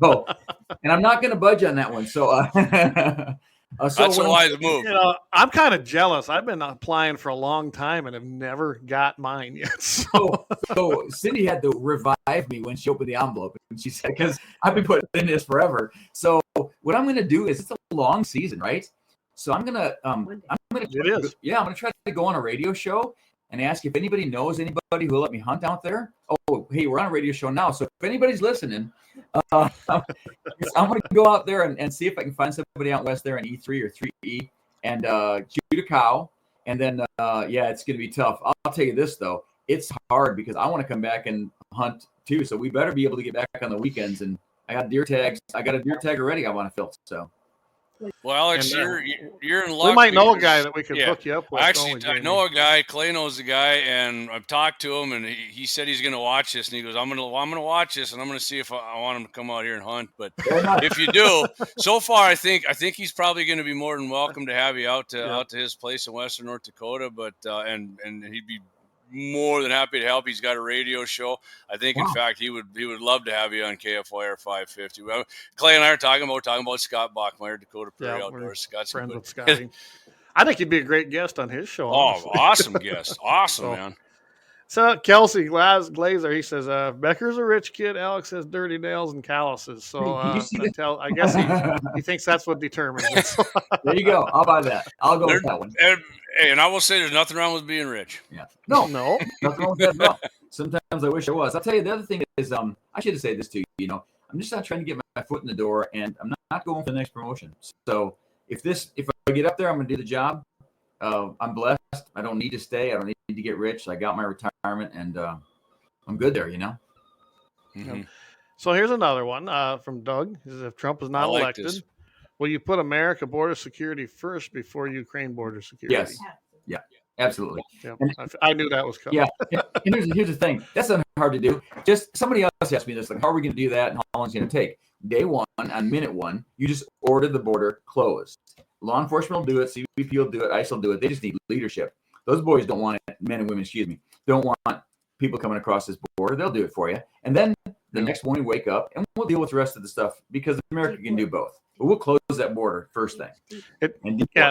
and I'm not going to budge on that one. So, that's a wise move. I'm kind of jealous. I've been applying for a long time and have never got mine yet. So Cindy had to revive me when she opened the envelope, and she said, "Because I've been putting in this forever." So what I'm going to do is, it's a long season, right? So I'm gonna try to go on a radio show and ask if anybody knows anybody who will let me hunt out there. Oh, hey, we're on a radio show now, so if anybody's listening, I'm going to go out there and see if I can find somebody out west there in E3 or 3E and shoot a cow. And then, it's going to be tough. I'll tell you this, though. It's hard because I want to come back and hunt, too. So we better be able to get back on the weekends and I got deer tags. I got a deer tag already I want to fill. So. Well, Alex, And, you're in luck. We might know a because- guy that we could yeah. hook you up with. Actually, don't we, I Jamie? know a guy. Clay knows the guy, and I've talked to him, and he said he's going to watch this, and he goes, "I'm going to watch this, and I'm going to see if I want him to come out here and hunt." But if you do, so far, I think he's probably going to be more than welcome to have you out to his place in Western North Dakota. But and he'd be more than happy to help. He's got a radio show. I think, in fact, he would love to have you on KFYR 550. Well, Clay and I are talking about Scott Bachmeyer, Dakota Prairie Outdoors. Scott's friends with Scotty. I think he'd be a great guest on his show. Oh, honestly. awesome guest. Awesome, man. So Kelsey Glazer, he says, Becker's a rich kid. Alex has dirty nails and calluses. So I guess he thinks that's what determines it. There you go. I'll buy that. I'll go with that one. And I will say there's nothing wrong with being rich. Yeah. No. Nothing wrong with that. No. Sometimes I wish I was. I'll tell you, the other thing is, I should have said this to you, you know, I'm just not trying to get my foot in the door, and I'm not going for the next promotion. So if I get up there, I'm going to do the job. I'm blessed. I don't need to stay. I don't need to get rich. I got my retirement, and I'm good there, you know. Mm-hmm. So here's another one from Doug. He says, if Trump is not elected, will you put America border security first before Ukraine border security? Yes. Yeah, absolutely. Yeah. I knew that was coming. Yeah. And here's the thing. That's not hard to do. Just somebody else asked me this, like, how are we going to do that and how long is it going to take? Day one, on minute one, you just order the border closed. Law enforcement will do it. CBP will do it. ICE will do it. They just need leadership. Those boys don't want it. Men and women, don't want people coming across this border. They'll do it for you. And then the next morning, wake up, and we'll deal with the rest of the stuff because America can do both. But we'll close that border first thing.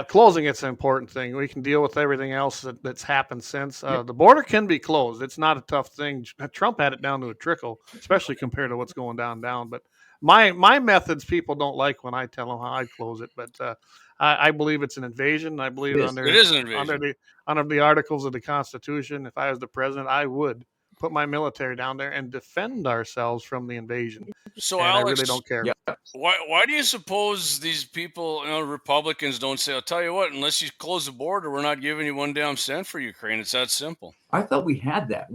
Closing it's an important thing. We can deal with everything else that's happened since. The border can be closed. It's not a tough thing. Trump had it down to a trickle, especially compared to what's going down. But my methods, people don't like when I tell them how I close it. But I believe it's an invasion. I believe it is an invasion. Under the articles of the Constitution, if I was the president, I would put my military down there and defend ourselves from the invasion. So, and Alex, I really don't care. Yeah. Why do you suppose these people, Republicans, don't say, I'll tell you what, unless you close the border, we're not giving you one damn cent for Ukraine. It's that simple. I thought we had that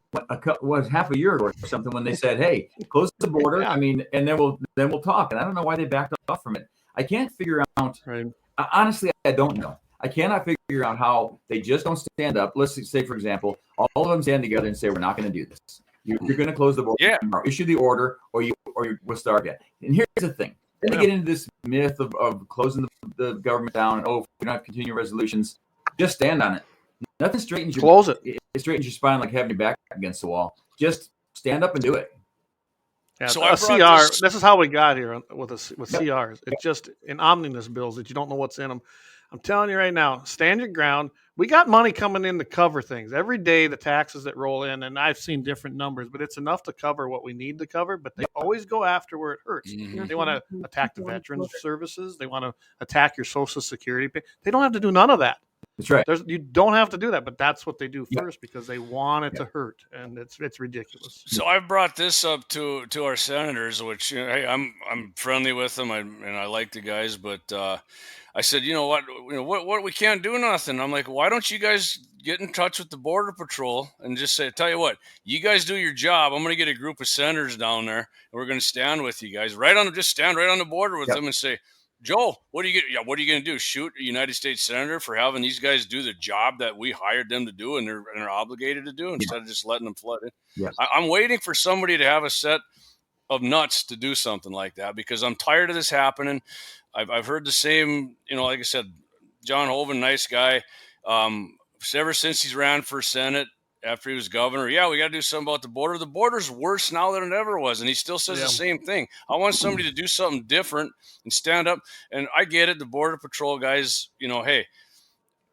half a year ago or something when they said, hey, close the border. I mean, and then we'll talk. And I don't know why they backed off from it. I can't figure out. Right. Honestly, I don't know. I cannot figure out how they just don't stand up. Let's say, for example, all of them stand together and say, we're not going to do this. You're going to close the border tomorrow. Issue the order, or we'll start again. And here's the thing. Then they get into this myth of closing the government down. And, if we don't have continuing resolutions, just stand on it. Nothing straightens Close it. It straightens your spine like having your back against the wall. Just stand up and do it. Yeah, so a CR. This is how we got here with CRs. It's just in omnibus bills that you don't know what's in them. I'm telling you right now, stand your ground. We got money coming in to cover things every day. The taxes that roll in, and I've seen different numbers, but it's enough to cover what we need to cover. But they always go after where it hurts. Mm-hmm. They want to attack the veterans services. They want to attack your Social Security pay. They don't have to do none of that. That's right. You don't have to do that, but that's what they do first because they want it to hurt, and it's ridiculous. So I've brought this up to our senators, which hey, I'm friendly with them, and I like the guys, but I said, what we can't do nothing. I'm like, why don't you guys get in touch with the Border Patrol and just say, tell you what, you guys do your job. I'm going to get a group of senators down there, and we're going to stand with you guys just stand right on the border with them and say, Joe, what are you going to do? Shoot a United States senator for having these guys do the job that we hired them to do and they're obligated to do instead of just letting them flood it? Yeah. I'm waiting for somebody to have a set of nuts to do something like that because I'm tired of this happening. I've heard the same, like I said, John Hoeven, nice guy. Ever since he's ran for Senate, after he was governor, we got to do something about the border. The border's worse now than it ever was, and he still says the same thing. I want somebody to do something different and stand up. And I get it, the Border Patrol guys, hey,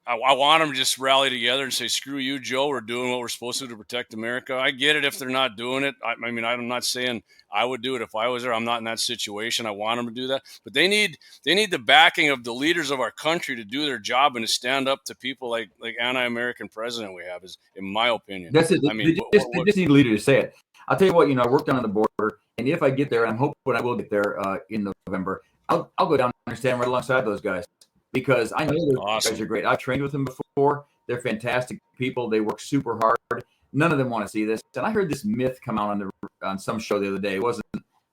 I want them to just rally together and say, screw you, Joe, we're doing what we're supposed to protect America. I get it if they're not doing it. I mean, I'm not saying I would do it if I was there. I'm not in that situation. I want them to do that. But they need the backing of the leaders of our country to do their job and to stand up to people like anti-American president we have, is in my opinion. That's it. I mean, they just need a leader to say it. I'll tell you what, I worked on the border, and if I get there, and I'm hoping I will get there in November, I'll go down and stand right alongside those guys. Because I know those guys are great. I've trained with them before. They're fantastic people. They work super hard. None of them want to see this. And I heard this myth come out on some show the other day. It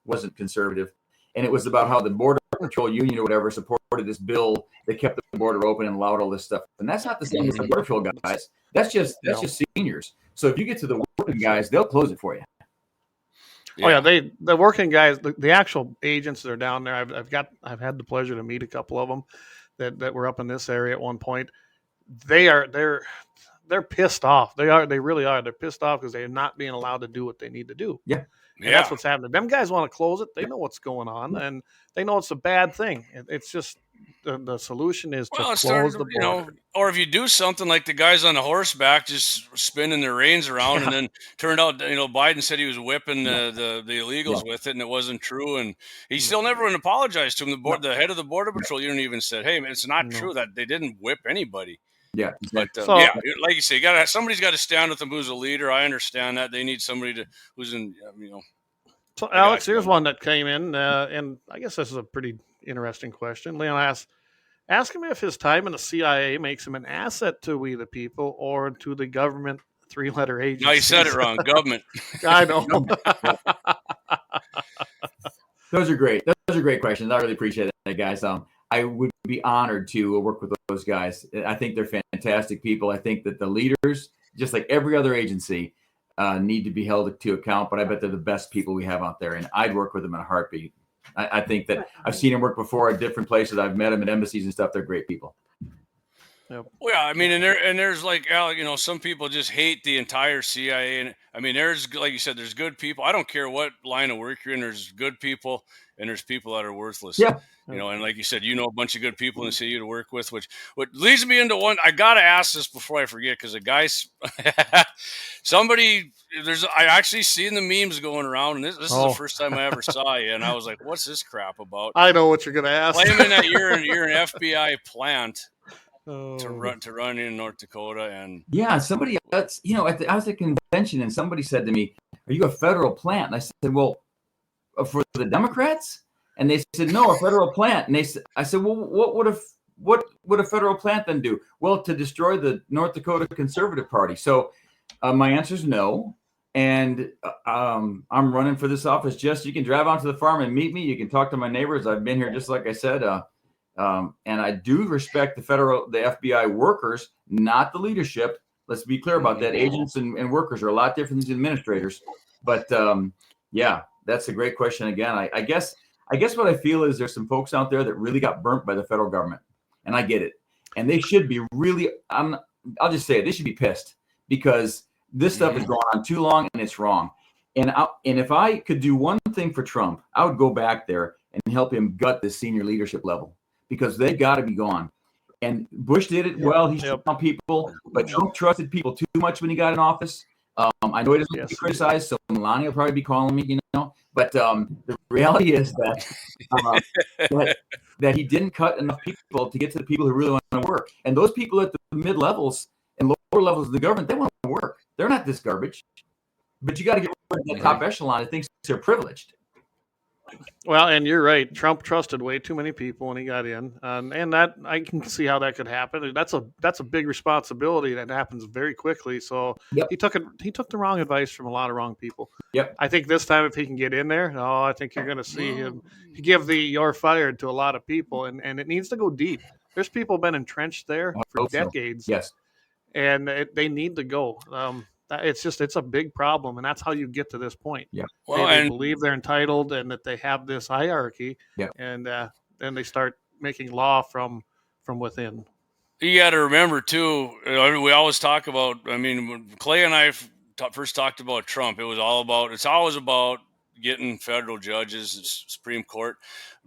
wasn't conservative. and it was about how the Border Patrol Union or whatever supported this bill that kept the border open and allowed all this stuff. And that's not the same as the Border Patrol guys. That's just seniors. So if you get to the working guys, they'll close it for you. Yeah. Oh yeah, the working guys, the actual agents that are down there. I've had the pleasure to meet a couple of them that were up in this area at one point. They're pissed off. They really are. They're pissed off because they're not being allowed to do what they need to do. Yeah. And that's what's happening. Them guys want to close it. They know what's going on, and they know it's a bad thing. It's just the solution is to close the border. Or if you do something like the guys on the horseback just spinning their reins around, and then turned out, Biden said he was whipping the illegals with it, and it wasn't true, and he still never went and apologized to him. The head of the Border Patrol unit even said, "Hey, man, it's not true that they didn't whip anybody." Yeah, but like you say, somebody's got to stand with them who's a leader. I understand that they need somebody who's in, So, Alex, here's one that came in, and I guess this is a pretty interesting question. Leon asks, ask him if his time in the CIA makes him an asset to we the people or to the government three-letter agency. No, you said it wrong. Government. I know. Those are great. Those are great questions. I really appreciate that, guys. I would be honored to work with those guys. I think they're fantastic people. I think that the leaders, just like every other agency, need to be held to account, but I bet they're the best people we have out there, and I'd work with them in a heartbeat. I think that I've seen them work before at different places. I've met them at embassies and stuff. They're great people. Yep. Well, yeah, I mean, and there's like, Al, some people just hate the entire CIA. And I mean, there's, like you said, there's good people. I don't care what line of work you're in. There's good people and there's people that are worthless. Yeah. And like you said, a bunch of good people in the city to work with, what leads me into one. I got to ask this before I forget, because the guys, I actually seen the memes going around, and this is the first time I ever saw you, and I was like, what's this crap about? I know what you're going to ask. Claiming that you're an FBI plant to run in North Dakota. And yeah, somebody else, I was at a convention and somebody said to me, are you a federal plant? And I said, well, for the Democrats? And they said, no, a federal plant. And I said, well, what would a federal plant then do? Well, to destroy the North Dakota Conservative Party. So my answer is no. And I'm running for this office. Just, you can drive onto the farm and meet me. You can talk to my neighbors. I've been here, just like I said. And I do respect the FBI workers, not the leadership. Let's be clear about that. Agents and workers are a lot different than administrators. But yeah, that's a great question. Again, I guess what I feel is there's some folks out there that really got burnt by the federal government, and I get it. And they should be really, I'll just say it, they should be pissed, because this stuff is going on too long and it's wrong. And if I could do one thing for Trump, I would go back there and help him gut the senior leadership level, because they got to be gone. And Bush did it well. He shut down people, but Trump trusted people too much when he got in office. I know he doesn't get criticized, so Melania will probably be calling me, But the reality is that that he didn't cut enough people to get to the people who really want to work. And those people at the mid levels and lower levels of the government, they want to work. They're not this garbage. But you got to get rid of that top echelon that thinks they're privileged. Well, and you're right. Trump trusted way too many people when he got in, and that I can see how that could happen. That's a big responsibility that happens very quickly. So he took the wrong advice from a lot of wrong people. Yep. I think this time, if he can get in there, I think you're going to see him give the "you're fired" to a lot of people, and it needs to go deep. There's people been entrenched there for decades. So. Yes, and they need to go. It's a big problem, and that's how you get to this point. Yeah. Well, they believe they're entitled and that they have this hierarchy. Yeah. And then they start making law from within. You got to remember too. We always talk about. I mean, when Clay and I first talked about Trump, it's always about getting federal judges, Supreme Court.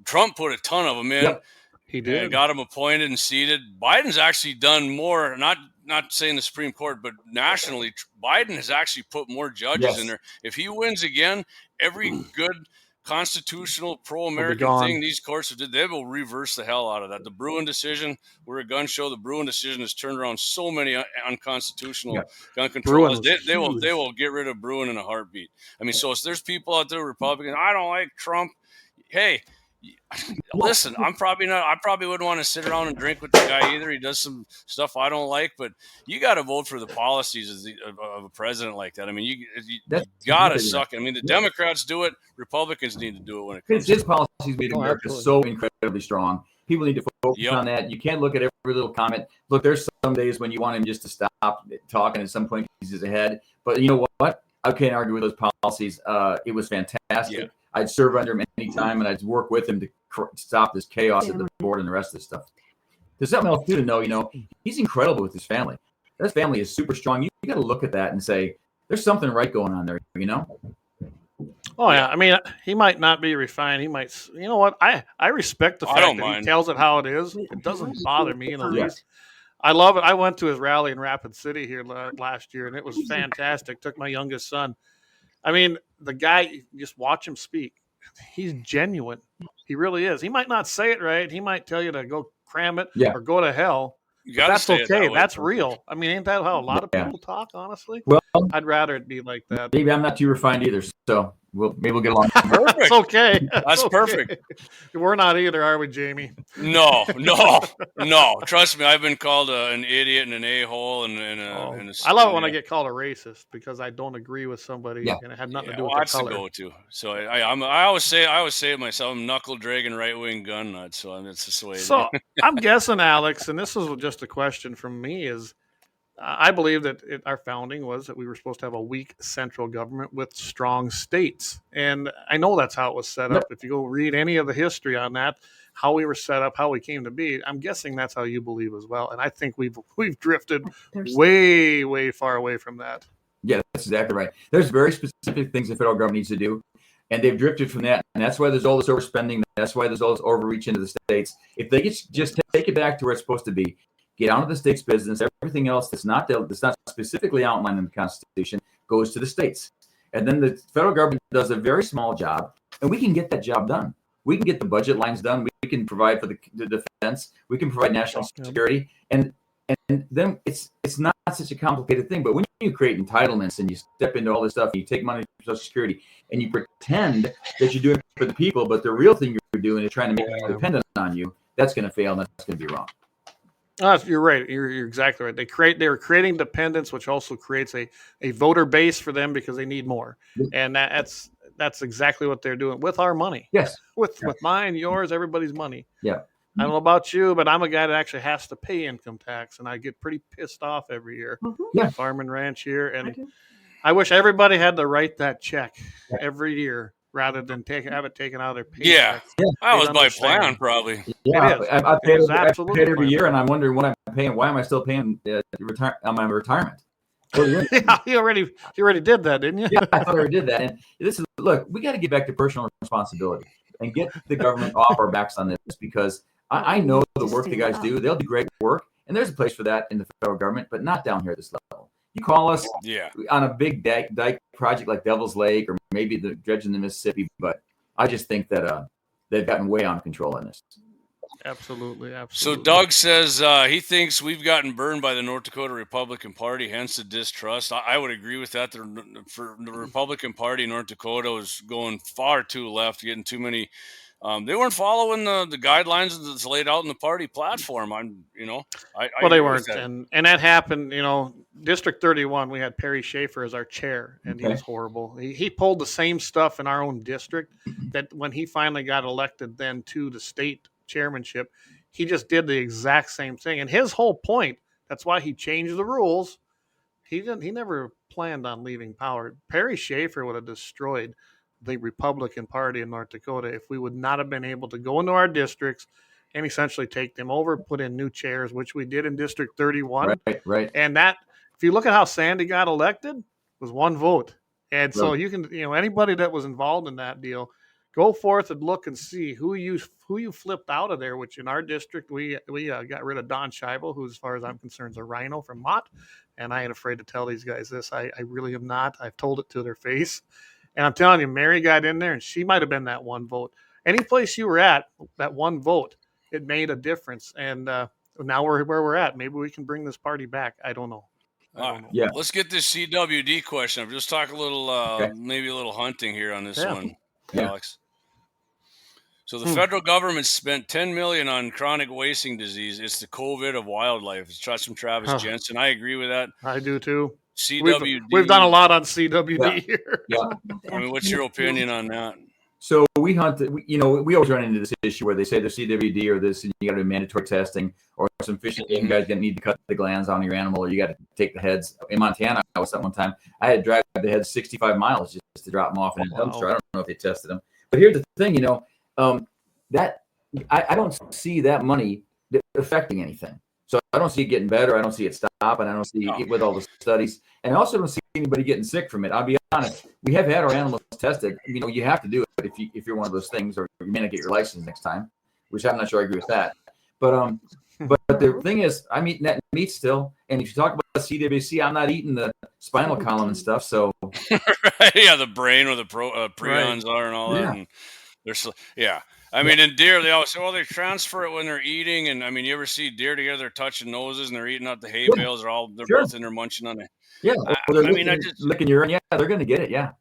Trump put a ton of them in. Yep. He did. And got them appointed and seated. Biden's actually done more. Not saying the Supreme Court, but nationally, Biden has actually put more judges in there. If he wins again, every good constitutional pro-American thing these courts have did, they will reverse the hell out of that. The Bruin decision, we're a gun show. The Bruin decision has turned around so many unconstitutional gun control laws. They will get rid of Bruin in a heartbeat. I mean, so there's people out there, Republicans, I don't like Trump. Hey, Listen, I'm probably not. I probably wouldn't want to sit around and drink with the guy either. He does some stuff I don't like, but you got to vote for the policies of a president like that. I mean, you got to suck it. I mean, the Democrats do it. Republicans need to do it when it comes. His policies made America so incredibly strong. People need to focus on that. You can't look at every little comment. Look, there's some days when you want him just to stop talking. At some point, he's ahead. But you know what? I can't argue with those policies. It was fantastic. Yeah. I'd serve under him anytime, and I'd work with him to stop this chaos at the board and the rest of this stuff. There's something else too to know. You know, he's incredible with his family. His family is super strong. You got to look at that and say, there's something right going on there. You know. Oh yeah, I mean, he might not be refined. He might, you know what? I respect the fact that he tells it how it is. It doesn't bother me in the least. I love it. I went to his rally in Rapid City here last year, and it was fantastic. Took my youngest son. I mean, the guy, just watch him speak. He's genuine. He really is. He might not say it right. He might tell you to go cram it or go to hell. That's okay. That's real. I mean, ain't that how a lot of people talk, honestly? Well, I'd rather it be like that. Maybe I'm not too refined either, so maybe we'll get along. Perfect. That's okay. That's perfect. We're not either, are we, Jamie? No. Trust me, I've been called an idiot and an a-hole and I love it when I get called a racist because I don't agree with somebody and it had nothing to do with that's the color. the go-to. So I always say it myself. I'm knuckle dragging right-wing gun nut. So that's just the way. So I'm guessing, Alex, and this is just a question from me: is I believe that our founding was that we were supposed to have a weak central government with strong states, and I know that's how it was set up. If you go read any of the history on that, how we were set up, how we came to be, I'm guessing that's how you believe as well. And I think we've drifted way far away from that. Yeah, that's exactly right. There's very specific things the federal government needs to do, and they've drifted from that. And that's why there's all this overspending. That's why there's all this overreach into the states. If they just take it back to where it's supposed to be, get out of the states' business, everything else that's not specifically outlined in the Constitution goes to the states. And then the federal government does a very small job, and we can get that job done. We can get the budget lines done. We can provide for the defense. We can provide national security. And then it's not such a complicated thing. But when you create entitlements and you step into all this stuff, and you take money from Social Security, and you pretend that you're doing it for the people, but the real thing you're doing is trying to make it dependent on you, that's going to fail, and that's going to be wrong. You're right. You're exactly right. They're creating dependence, which also creates a voter base for them because they need more. And that's exactly what they're doing with our money. Yes. With mine, yours, everybody's money. Yeah. I don't know about you, but I'm a guy that actually has to pay income tax, and I get pretty pissed off every year. Yeah. Farm and ranch here, and I wish everybody had to write that check every year rather than have it taken out of their paycheck. Yeah. That was my plan, probably. Yeah, it is. I pay Absolutely it every year, and I'm wondering what I'm paying. Why am I still paying on my retirement? Yeah, you already did that, didn't you? Yeah, I thought I already did that. And look, we got to get back to personal responsibility and get the government off our backs on this, because I know the work the guys do. They'll do great work, and there's a place for that in the federal government, but not down here at this level. You call us on a big dike project like Devil's Lake, or maybe the dredging the Mississippi, but I just think that they've gotten way out of control in this. Absolutely. So Doug says he thinks we've gotten burned by the North Dakota Republican Party, hence the distrust. I would agree with that. For the Republican Party, North Dakota was going far too left, getting too many. They weren't following the guidelines that's laid out in the party platform. They weren't, and that happened. District 31, we had Perry Schaefer as our chair, and he was horrible. He pulled the same stuff in our own district that when he finally got elected then to the state chairmanship, he just did the exact same thing. And his whole point, that's why he changed the rules. He never planned on leaving power. Perry Schaefer would have destroyed the Republican Party in North Dakota if we would not have been able to go into our districts and essentially take them over, put in new chairs, which we did in District 31. Right. And that, if you look at how Sandy got elected, it was one vote. And so you can, anybody that was involved in that deal, go forth and look and see who you flipped out of there, which in our district, we got rid of Don Scheibel, who, as far as I'm concerned, is a rhino from Mott. And I ain't afraid to tell these guys this. I really am not. I've told it to their face. And I'm telling you, Mary got in there, and she might have been that one vote. Any place you were at, that one vote, it made a difference. And now we're where we're at. Maybe we can bring this party back. I don't know. Yeah. Let's get this CWD question. I'm just talking a little, maybe a little hunting here on this one, Alex. So the federal government spent $10 million on chronic wasting disease. It's the COVID of wildlife. It's from Travis Jensen. I agree with that. I do too. CWD. We've done a lot on CWD here. Yeah. I mean, what's your opinion on that? So we hunt, we always run into this issue where they say there's CWD or this, and you got to do mandatory testing, or some fish and game guys need to cut the glands on your animal, or you got to take the heads. In Montana, I was at one time, I had to drag the heads 65 miles just to drop them off in a dumpster. I don't know if they tested them, but here's the thing, that I don't see that money affecting anything. So I don't see it getting better. I don't see it stopping. I don't see it with all the studies, and I also don't see anybody getting sick from it. I'll be honest. We have had our animals tested. You have to do it if you're one of those things, or you may not get your license next time, which I'm not sure I agree with that. But the thing is, I'm eating that meat still. And if you talk about CWC, I'm not eating the spinal column and stuff. So yeah, the brain where the prions are and all that. And there's I mean, in deer, they always say, well, they transfer it when they're eating. And I mean, you ever see deer together, they're touching noses and they're eating out the hay bales. They're both in there munching on it. Yeah. I just licking urine. Yeah, they're going to get it. Yeah.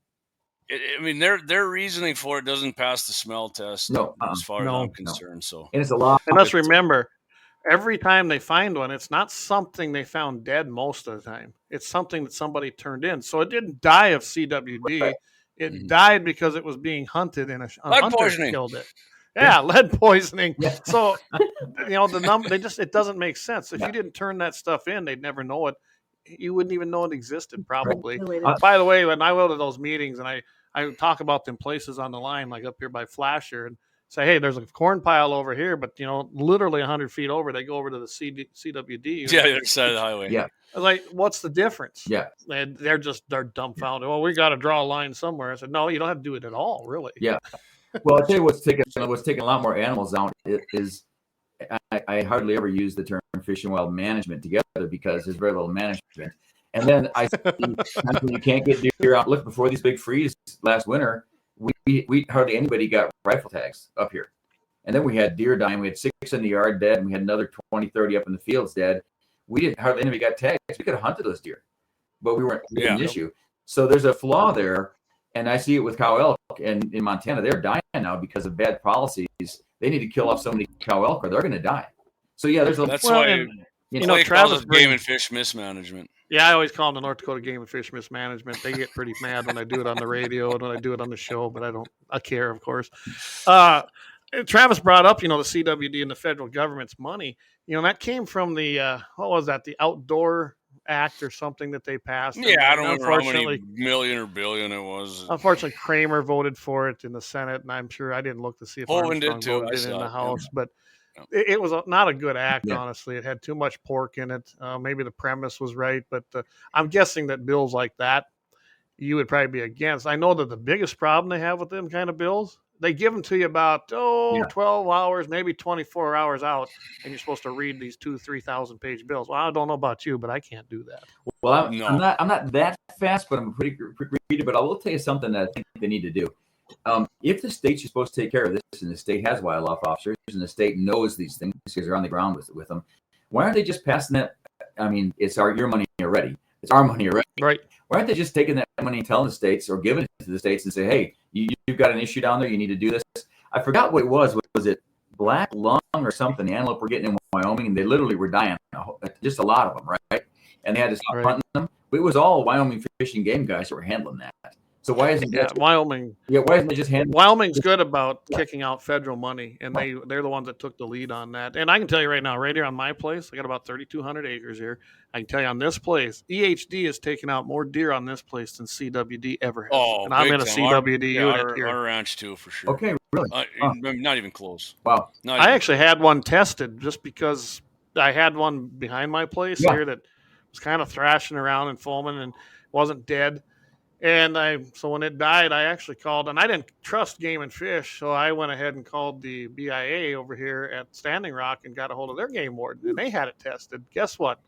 I mean, their reasoning for it doesn't pass the smell test. No, as far as I'm concerned. So, and it's a lot. And let's remember, every time they find one, it's not something they found dead most of the time. It's something that somebody turned in. So it didn't die of CWD. Right. It died because it was being hunted and a hunter poisoning killed it. Yeah, lead poisoning. Yeah. So, the number, it doesn't make sense. If you didn't turn that stuff in, they'd never know it. You wouldn't even know it existed, probably. Right. By the way, when I go to those meetings and I talk about them places on the line, like up here by Flasher, and say, hey, there's a corn pile over here, but, literally 100 feet over, they go over to the CWD. Yeah, the other side of the highway. Yeah. Like, what's the difference? Yeah. And they're dumbfounded. Well, we got to draw a line somewhere. I said, no, you don't have to do it at all, really. Yeah. Well, I'll tell you what's taking a lot more animals out is I hardly ever use the term fish and wild management together because there's very little management. And then I see when you can't get deer out. Look, before these big freeze last winter, we hardly anybody got rifle tags up here. And then we had deer dying. We had 6 in the yard dead, and we had another 20, 30 up in the fields dead. We didn't hardly anybody got tags. We could have hunted those deer, but we weren't an issue. So there's a flaw there. And I see it with cow elk, and in Montana, they're dying now because of bad policies. They need to kill off so many cow elk, or they're going to die. So that's why Travis game and fish mismanagement. Yeah, I always call them the North Dakota Game and Fish Mismanagement. They get pretty mad when I do it on the radio and when I do it on the show, but I care, of course. Travis brought up, the CWD and the federal government's money. That came from the what was that? The Outdoor Act or something that they passed. Yeah, I don't remember how many million or billion it was. Unfortunately, Kramer voted for it in the Senate, and I'm sure I didn't look to see if Hovind did too. voted in the House, but it was not a good act, honestly. It had too much pork in it. Maybe the premise was right, but I'm guessing that bills like that, you would probably be against. I know that the biggest problem they have with them kind of bills, they give them to you about 12 hours, maybe 24 hours out, and you're supposed to read these 2,000-3,000 page bills. Well, I don't know about you, but I can't do that. Well, I'm not that fast, but I'm a pretty quick reader. But I will tell you something that I think they need to do. If the state's supposed to take care of this, and the state has wildlife officers, and the state knows these things because they're on the ground with them, why aren't they just passing that? I mean, it's your money already. It's our money already. Right. Why aren't they just taking that money and telling the states or giving it to the states and say, hey, you've got an issue down there. You need to do this. I forgot what it was. Was it black lung or something? The antelope were getting in Wyoming, and they literally were dying. Just a lot of them, right? And they had to stop hunting them. But it was all Wyoming Fish and Game guys that were handling that. So why isn't Wyoming? Yeah, why isn't they just handling? Wyoming's good about kicking out federal money, and they're the ones that took the lead on that. And I can tell you right now, right here on my place, I got about 3,200 acres here. I can tell you on this place, EHD has taken out more deer on this place than CWD ever has. Oh, and I'm in a CWD unit here. Our ranch too, for sure. Okay, really? Not even close. Wow. I actually had one tested just because I had one behind my place here that was kind of thrashing around and foaming and wasn't dead. And so when it died, I actually called, and I didn't trust Game and Fish, so I went ahead and called the BIA over here at Standing Rock and got a hold of their game warden, and they had it tested. Guess what?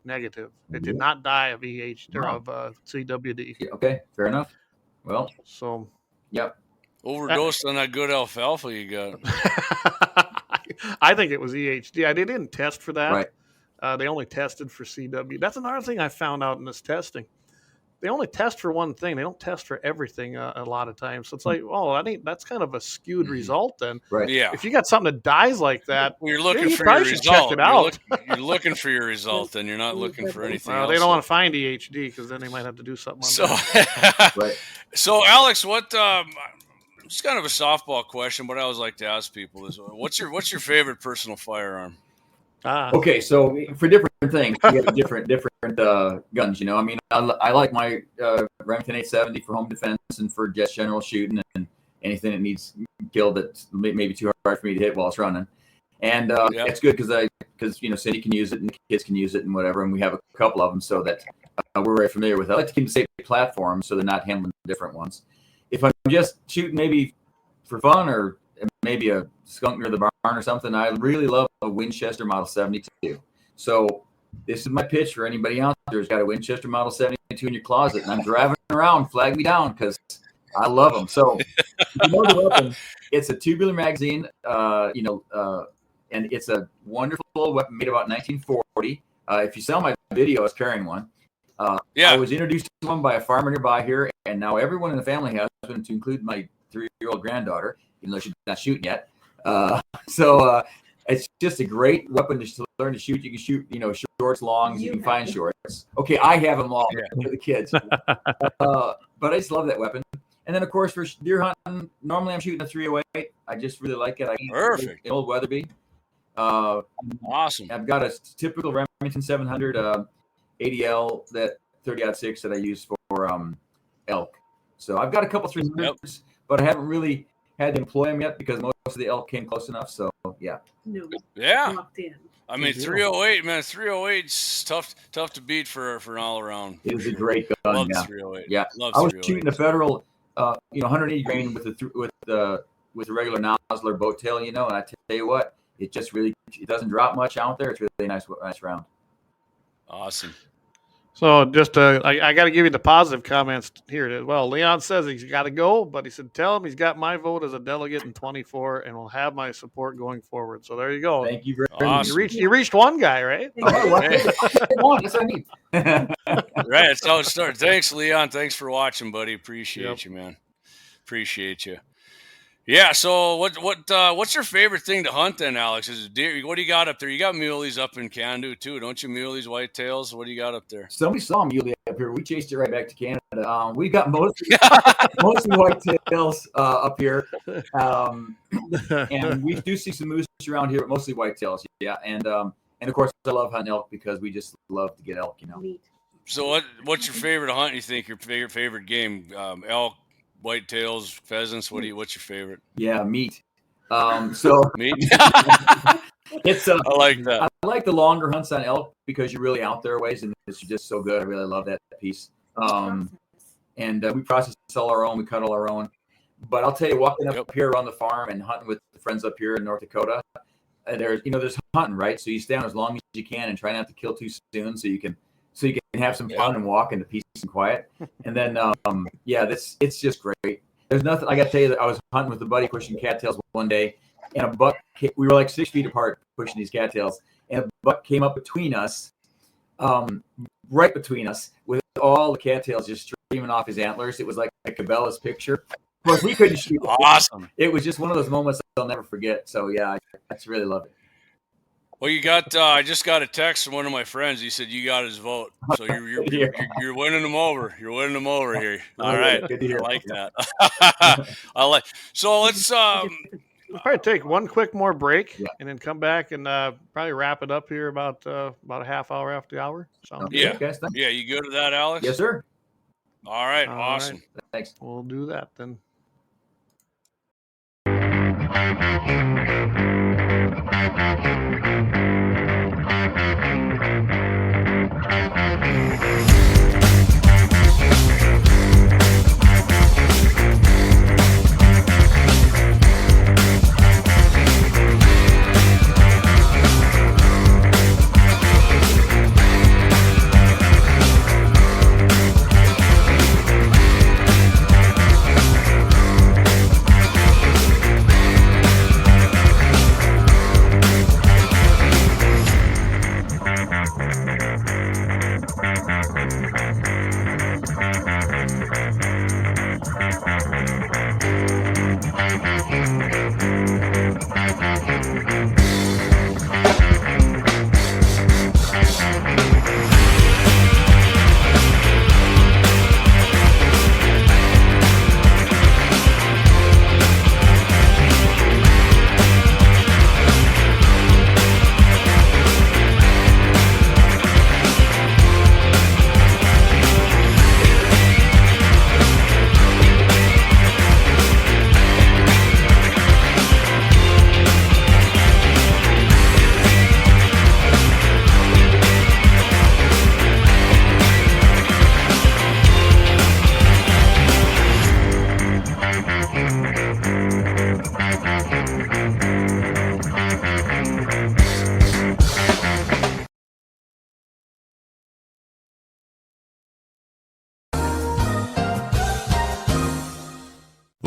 Negative. It did not die of EH or of CWD. Yeah, okay, fair enough. Well, so overdosed on that good alfalfa you got. I think it was EHD. They didn't test for that. Right. They only tested for CW. That's another thing I found out in this testing. they only test for one thing. They don't test for everything a lot of times. So it's like, oh, that's kind of a skewed result then. Right. Yeah. If you got something that dies like that, Well, you're looking you for probably your should check result. it out. You're looking for your result, and you're not looking for anything else. They don't want to find EHD because then they might have to do something on that. Right. So, Alex, what? It's kind of a softball question, but I always like to ask people is, what's your favorite personal firearm? Okay, so for different things, we have different guns. You know, I mean, I like my Remington 870 for home defense and for just general shooting and anything that needs killed that's maybe too hard for me to hit while it's running. And it's good because you know, Cindy can use it and the kids can use it and whatever, and we have a couple of them so that we're very familiar with it. I like to keep the same platform so they're not handling different ones. If I'm just shooting maybe for fun or maybe a skunk near the barn or something, I really love a Winchester Model 72. So this is my pitch for anybody out there who's got a Winchester Model 72 in your closet and I'm driving around, flag me down because I love them. So if you know the weapon, it's a tubular magazine, and it's a wonderful weapon made about 1940. If you saw my video, I was carrying one. I was introduced to one by a farmer nearby here, and now everyone in the family has one, to include my 3-year-old granddaughter, even though she's not shooting yet. So it's just a great weapon to learn to shoot. You can shoot, you know, shorts, longs, you can find shorts. Okay, I have them all for the kids. But I just love that weapon. And then, of course, for deer hunting, normally I'm shooting a 308. I just really like it. Perfect. An old Weatherby. Awesome. I've got a typical Remington 700 ADL, that 30-06 that I use for elk. So I've got a couple 300s, but I haven't really had to employ them yet because most of the elk came close enough. So yeah. No. Yeah. Locked in. I mean, 308, man, 308's tough to beat for an all around. It was a great gun. Love Yeah. 308. Yeah. Love I was 308. shooting a federal, 180 grain with the regular nozzler boat tail, you know, and I tell you what, it doesn't drop much out there. It's really a nice round. Awesome. So just I got to give you the positive comments here as well. Leon says he's got to go, but he said tell him he's got my vote as a delegate in 24 and will have my support going forward. So there you go. Thank you very much. Awesome. You reached one guy, right? Oh, well, that's what I need. Right, that's how it starts. Thanks, Leon. Thanks for watching, buddy. Appreciate you, man. Appreciate you. Yeah. So what's your favorite thing to hunt then, Alex? Is it deer? What do you got up there? You got muleys up in Canada too, don't you? Muleys, whitetails. What do you got up there? Somebody saw a muley up here. We chased it right back to Canada. We got mostly whitetails up here, and we do see some moose around here, but mostly whitetails. Yeah, and of course I love hunting elk because we just love to get elk. You know. So what's your favorite hunt? You think your favorite game? Elk, whitetails, pheasants. What's your favorite? Yeah, meat. So Meat. it's I like that. I like the longer hunts on elk because you're really out there ways, and it's just so good. I really love that piece. And we process all our own. We cut all our own. But I'll tell you, walking up here on the farm and hunting with the friends up here in North Dakota, there's hunting, right? So you stay on as long as you can and try not to kill too soon, so you can have some fun and walk into peace and quiet. And then it's just great. There's nothing. I got to tell you that I was hunting with a buddy pushing cattails one day, and a buck. We were like 6 feet apart pushing these cattails, and a buck came up between us, right between us, with all the cattails just streaming off his antlers. It was like a Cabela's picture. Of course, we couldn't shoot. Awesome. It was just one of those moments I'll never forget. So yeah, I just really love it. Well, you got. I just got a text from one of my friends. He said you got his vote, so you're winning him over. You're winning him over here. All right, Good to hear. I like that. I like. So let's. We'll probably take one quick more break and then come back and probably wrap it up here about a half hour after the hour. Sound good? Yeah, guys, yeah. You good with that, Alex? Yes, sir. All right, All awesome. right. Thanks. We'll do that then.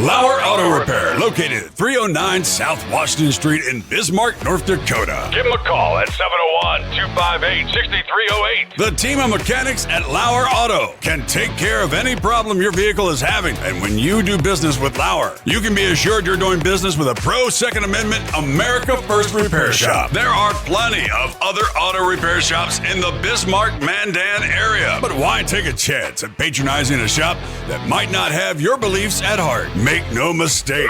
Lauer Auto Repair, located at 309 South Washington Street in Bismarck, North Dakota. Give them a call at 701-258-6308. The team of mechanics at Lauer Auto can take care of any problem your vehicle is having. And when you do business with Lauer, you can be assured you're doing business with a pro Second Amendment America First repair shop. There are plenty of other auto repair shops in the Bismarck-Mandan area. But why take a chance at patronizing a shop that might not have your beliefs at heart? Make no mistake.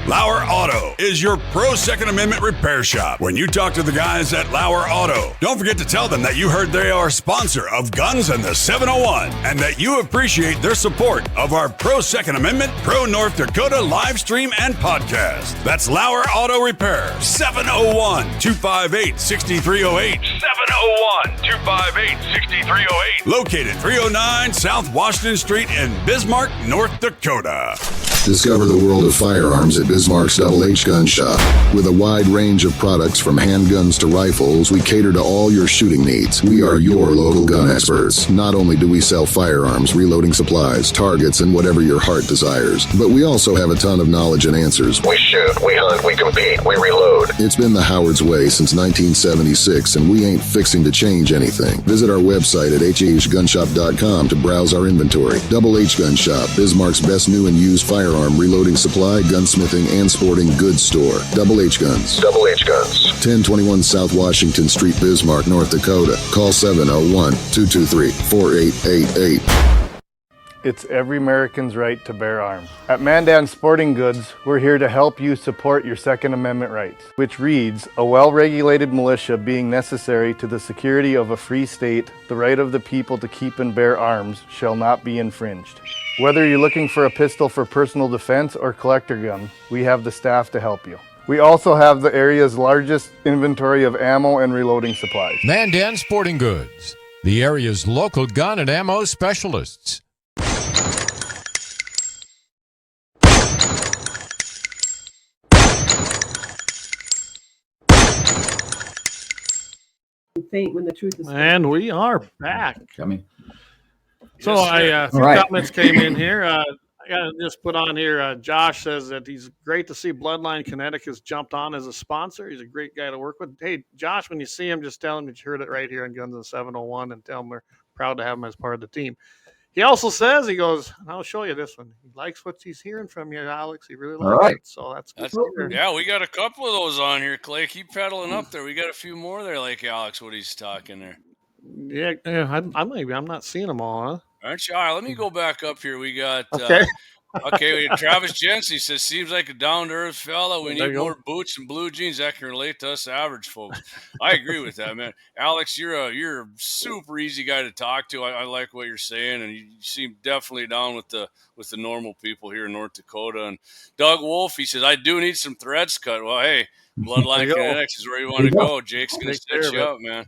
Lauer Auto is your pro Second Amendment repair shop. When you talk to the guys at Lauer Auto, don't forget to tell them that you heard they are a sponsor of Guns and the 701 and that you appreciate their support of our pro Second Amendment, pro North Dakota live stream and podcast. That's Lauer Auto Repair, 701-258-6308. 701-258-6308. Located 309 South Washington Street in Bismarck, North Dakota. Discover the world of firearms at Bismarck's Double H Gun Shop. With a wide range of products from handguns to rifles, we cater to all your shooting needs. We are your local gun experts. Not only do we sell firearms, reloading supplies, targets, and whatever your heart desires, but we also have a ton of knowledge and answers. We shoot, we hunt, we compete, we reload. It's been the Howard's way since 1976, and we ain't fixing to change anything. Visit our website at hhgunshop.com to browse our inventory. Double H Gun Shop, Bismarck's best new and used firearm reloading supply, gunsmithing, and sporting goods store. Double H Guns. Double H Guns. 1021 South Washington Street, Bismarck, North Dakota. Call 701-223-4888. It's every American's right to bear arms. At Mandan Sporting Goods, we're here to help you support your Second Amendment rights, which reads, a well-regulated militia being necessary to the security of a free state, the right of the people to keep and bear arms shall not be infringed. Whether you're looking for a pistol for personal defense or collector gun, we have the staff to help you. We also have the area's largest inventory of ammo and reloading supplies. Mandan Sporting Goods, the area's local gun and ammo specialists. Faint when the truth is. And we are back. Coming. So Yes, a few Right. comments came in here. I gotta just put on here. Josh says that he's great to see Bloodline Kinetic has jumped on as a sponsor. He's a great guy to work with. Hey, Josh, when you see him, just tell him that you heard it right here on Guns and 701 and tell him we're proud to have him as part of the team. He also says, he goes, and I'll show you this one. He likes what he's hearing from you, Alex. He really likes right. it. So that's good to hear. Yeah, we got a couple of those on here, Clay. Keep pedaling up there. We got a few more there, like Alex, what he's talking there. Yeah, I'm not seeing them all, huh? Aren't you? All right, let me go back up here. We got Okay. we have Travis Jensen says, seems like a down-to-earth fella. We There need you go. more boots and blue jeans that can relate to us average folks. I agree with that, man. Alex, you're a super easy guy to talk to. I like what you're saying, and you seem definitely down with the normal people here in North Dakota. And Doug Wolf, he says, I do need some threads cut. Well, hey, Bloodline Kinetics is where you want to go. Jake's going to Take set care you of up, man.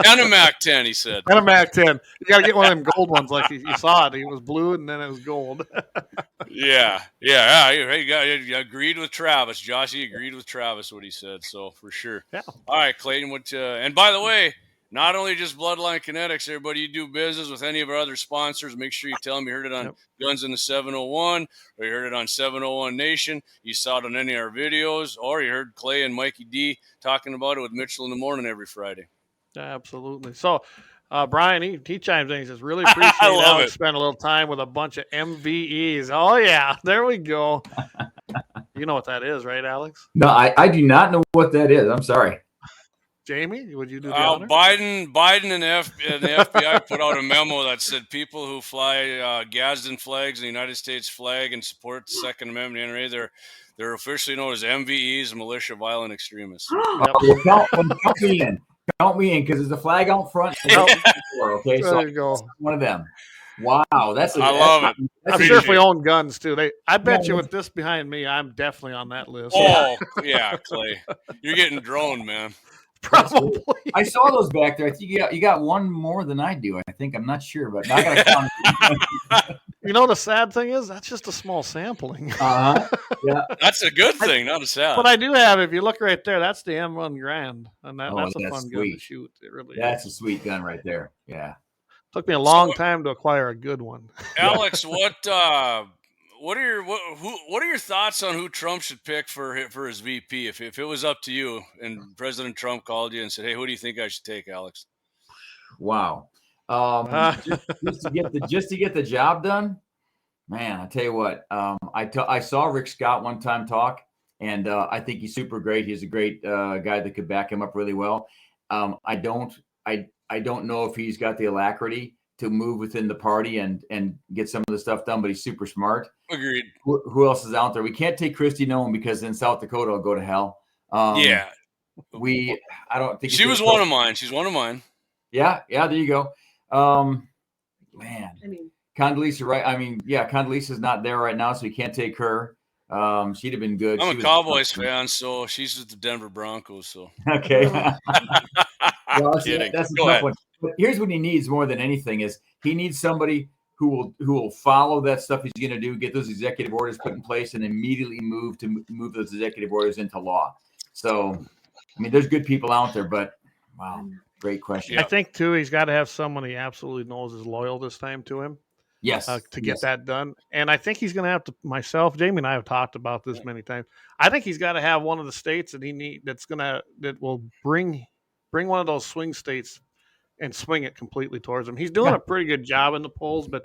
And a Mac 10, he said. And a Mac 10. You got to get one of them gold ones like you saw it. It was blue and then it was gold. Yeah. You agreed with Travis. Josh, he agreed with Travis what he said, so for sure. Yeah. All right, Clayton. And by the way, not only just Bloodline Kinetics, everybody you do business with any of our other sponsors, make sure you tell them you heard it on Guns in the 701 or you heard it on 701 Nation. You saw it on any of our videos, or you heard Clay and Mikey D talking about it with Mitchell in the morning every Friday. Absolutely. So, Brian, he chimes in. He says, really appreciate I love Alex it. spend a little time with a bunch of MVEs. Oh, yeah. There we go. You know what that is, right, Alex? No, I do not know what that is. I'm sorry. Jamie, would you do the honor? Biden and the FBI put out a memo that said people who fly Gadsden flags and the United States flag and support the Second Amendment NRA, they're officially known as MVEs, militia violent extremists. Count me in. Count me in because there's a flag out front. Okay, so There you go. one of them. Wow, I love it. I'm sure if we own guns, too. I bet you with this behind me, I'm definitely on that list. Oh, yeah, Clay. You're getting droned, man. Probably. I saw those back there. I think you got one more than I do. I think I'm not sure, but I got to count. You know, the sad thing is that's just a small sampling. Yeah. That's a good thing, not a sad. But I do have, if you look right there, that's the M1 Grand, and that's a that's fun gun to sweet. shoot. It really That's is. a sweet gun right there. Yeah. Took me a long time to acquire a good one. Alex, what are your thoughts on who Trump should pick for his VP? If it was up to you and President Trump called you and said, "Hey, who do you think I should take, Alex?" Wow. Just to get the job done, man. I tell you what. I saw Rick Scott one time talk, and I think he's super great. He's a great guy that could back him up really well. I don't know if he's got the alacrity to move within the party and get some of the stuff done, but he's super smart. Agreed. Who else is out there? We can't take Kristi Noem because in South Dakota it'll go to hell. Yeah. I don't think She was one of mine. She's one of mine. Yeah, there you go. Man. I mean, Condoleezza, right? I mean, yeah, Condoleezza's not there right now, so we can't take her. She'd have been good. I'm a Cowboys fan, so she's with the Denver Broncos. So okay. Well, kidding. That's a tough one. But here's what he needs more than anything is he needs somebody who will follow that stuff he's going to do, get those executive orders put in place, and immediately move those executive orders into law. So, I mean, there's good people out there, but wow, great question. I think too, he's got to have someone he absolutely knows is loyal this time to him. Yes, to get that done. And I think he's going to have to. Myself, Jamie, and I have talked about this many times. I think he's got to have one of the states that will bring one of those swing states and swing it completely towards him. He's doing a pretty good job in the polls, but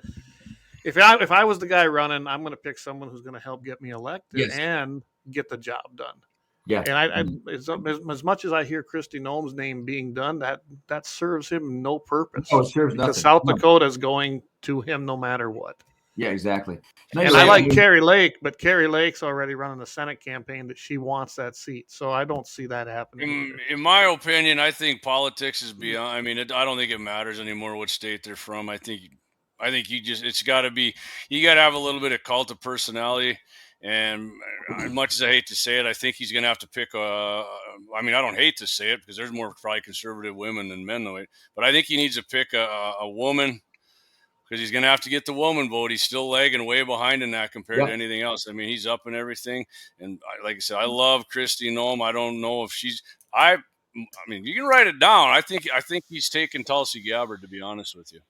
if I was the guy running, I'm going to pick someone who's going to help get me elected and get the job done. Yeah, and as much as I hear Kristi Noem's name being done, that serves him no purpose. Oh, it serves because nothing. South Dakota is going to him no matter what. Yeah, exactly. And I like Carrie Lake, but Carrie Lake's already running a Senate campaign that she wants that seat, so I don't see that happening. In my opinion, I think politics is beyond. I mean, I don't think it matters anymore what state they're from. I think it's got to be. You got to have a little bit of cult of personality. And as much as I hate to say it, I think he's going to have to pick I don't hate to say it because there's more probably conservative women than men, though. But I think he needs to pick a woman because he's going to have to get the woman vote. He's still lagging way behind in that compared to anything else. I mean, he's up in everything. And like I said, I love Kristi Noem. I don't know if she's – I mean, you can write it down. I think he's taking Tulsi Gabbard, to be honest with you.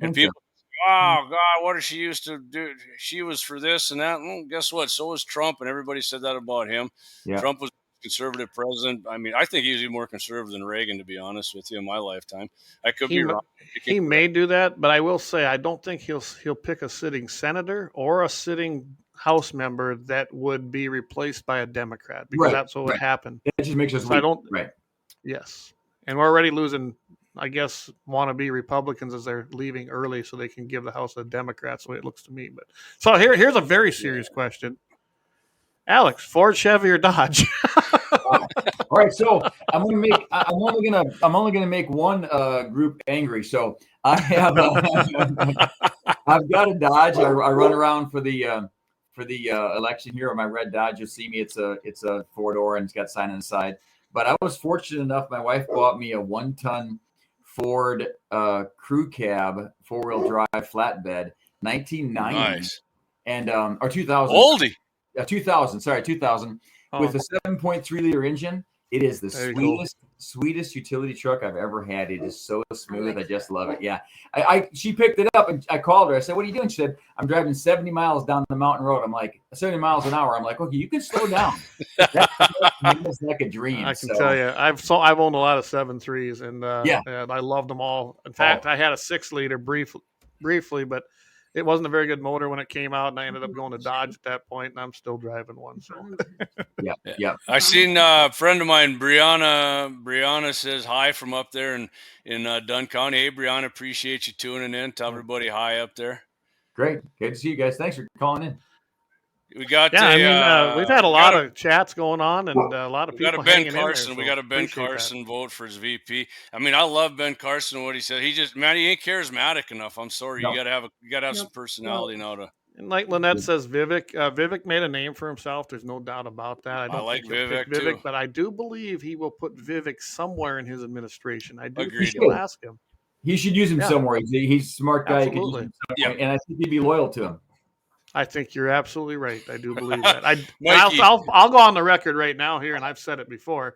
And people – oh, God, what does she used to do? She was for this and that. Well, guess what? So was Trump, and everybody said that about him. Yeah. Trump was a conservative president. I mean, I think he was even more conservative than Reagan, to be honest with you, in my lifetime. I could be wrong. He may do that, but I will say I don't think he'll pick a sitting senator or a sitting House member that would be replaced by a Democrat because that's what would happen. That just makes us weak. Right. Yes. And we're already losing – I guess wannabe Republicans as they're leaving early so they can give the House to the Democrats, the way it looks to me. But so here's a very serious question. Alex, Ford, Chevy, or Dodge? All right, so I'm only gonna make one group angry. So I have I've got a Dodge. I run around for the election here on my red Dodge. You'll see me. It's a 4-door and it's got sign on the side. But I was fortunate enough. My wife bought me a 1-ton Ford crew cab 4-wheel drive flatbed, 1990, nice. And or 2000. Oldie. 2000 with a 7.3 liter engine. It is the sweetest utility truck I've ever had. It is so smooth. I just love it. Yeah. She picked it up and I called her. I said, "What are you doing?" She said, "I'm driving 70 miles down the mountain road." I'm like, 70 miles an hour. I'm like, "Okay, you can slow down." That's like a dream. I can tell you, I've owned a lot of 7.3s and I loved them all. In fact, I had a 6-liter briefly, but it wasn't a very good motor when it came out, and I ended up going to Dodge at that point, and I'm still driving one. So, yeah. I seen a friend of mine, Brianna. Brianna says hi from up there in Dunn County. Hey, Brianna, appreciate you tuning in. Tell everybody hi up there. Great, good to see you guys. Thanks for calling in. We got we've had a lot of chats going on and a lot of people hanging in there. We got a Ben Carson vote for his VP. I mean, I love Ben Carson, what he said. He ain't charismatic enough. I'm sorry. No. You gotta have some personality now to. And like Lynette says, Vivek. Vivek made a name for himself. There's no doubt about that. I like Vivek too. But I do believe he will put Vivek somewhere in his administration. I do Agreed. think he'll ask him. He should use him somewhere. He's a smart guy. Absolutely. And I think he'd be loyal to him. I think you're absolutely right. I do believe that. I'll go on the record right now here, and I've said it before.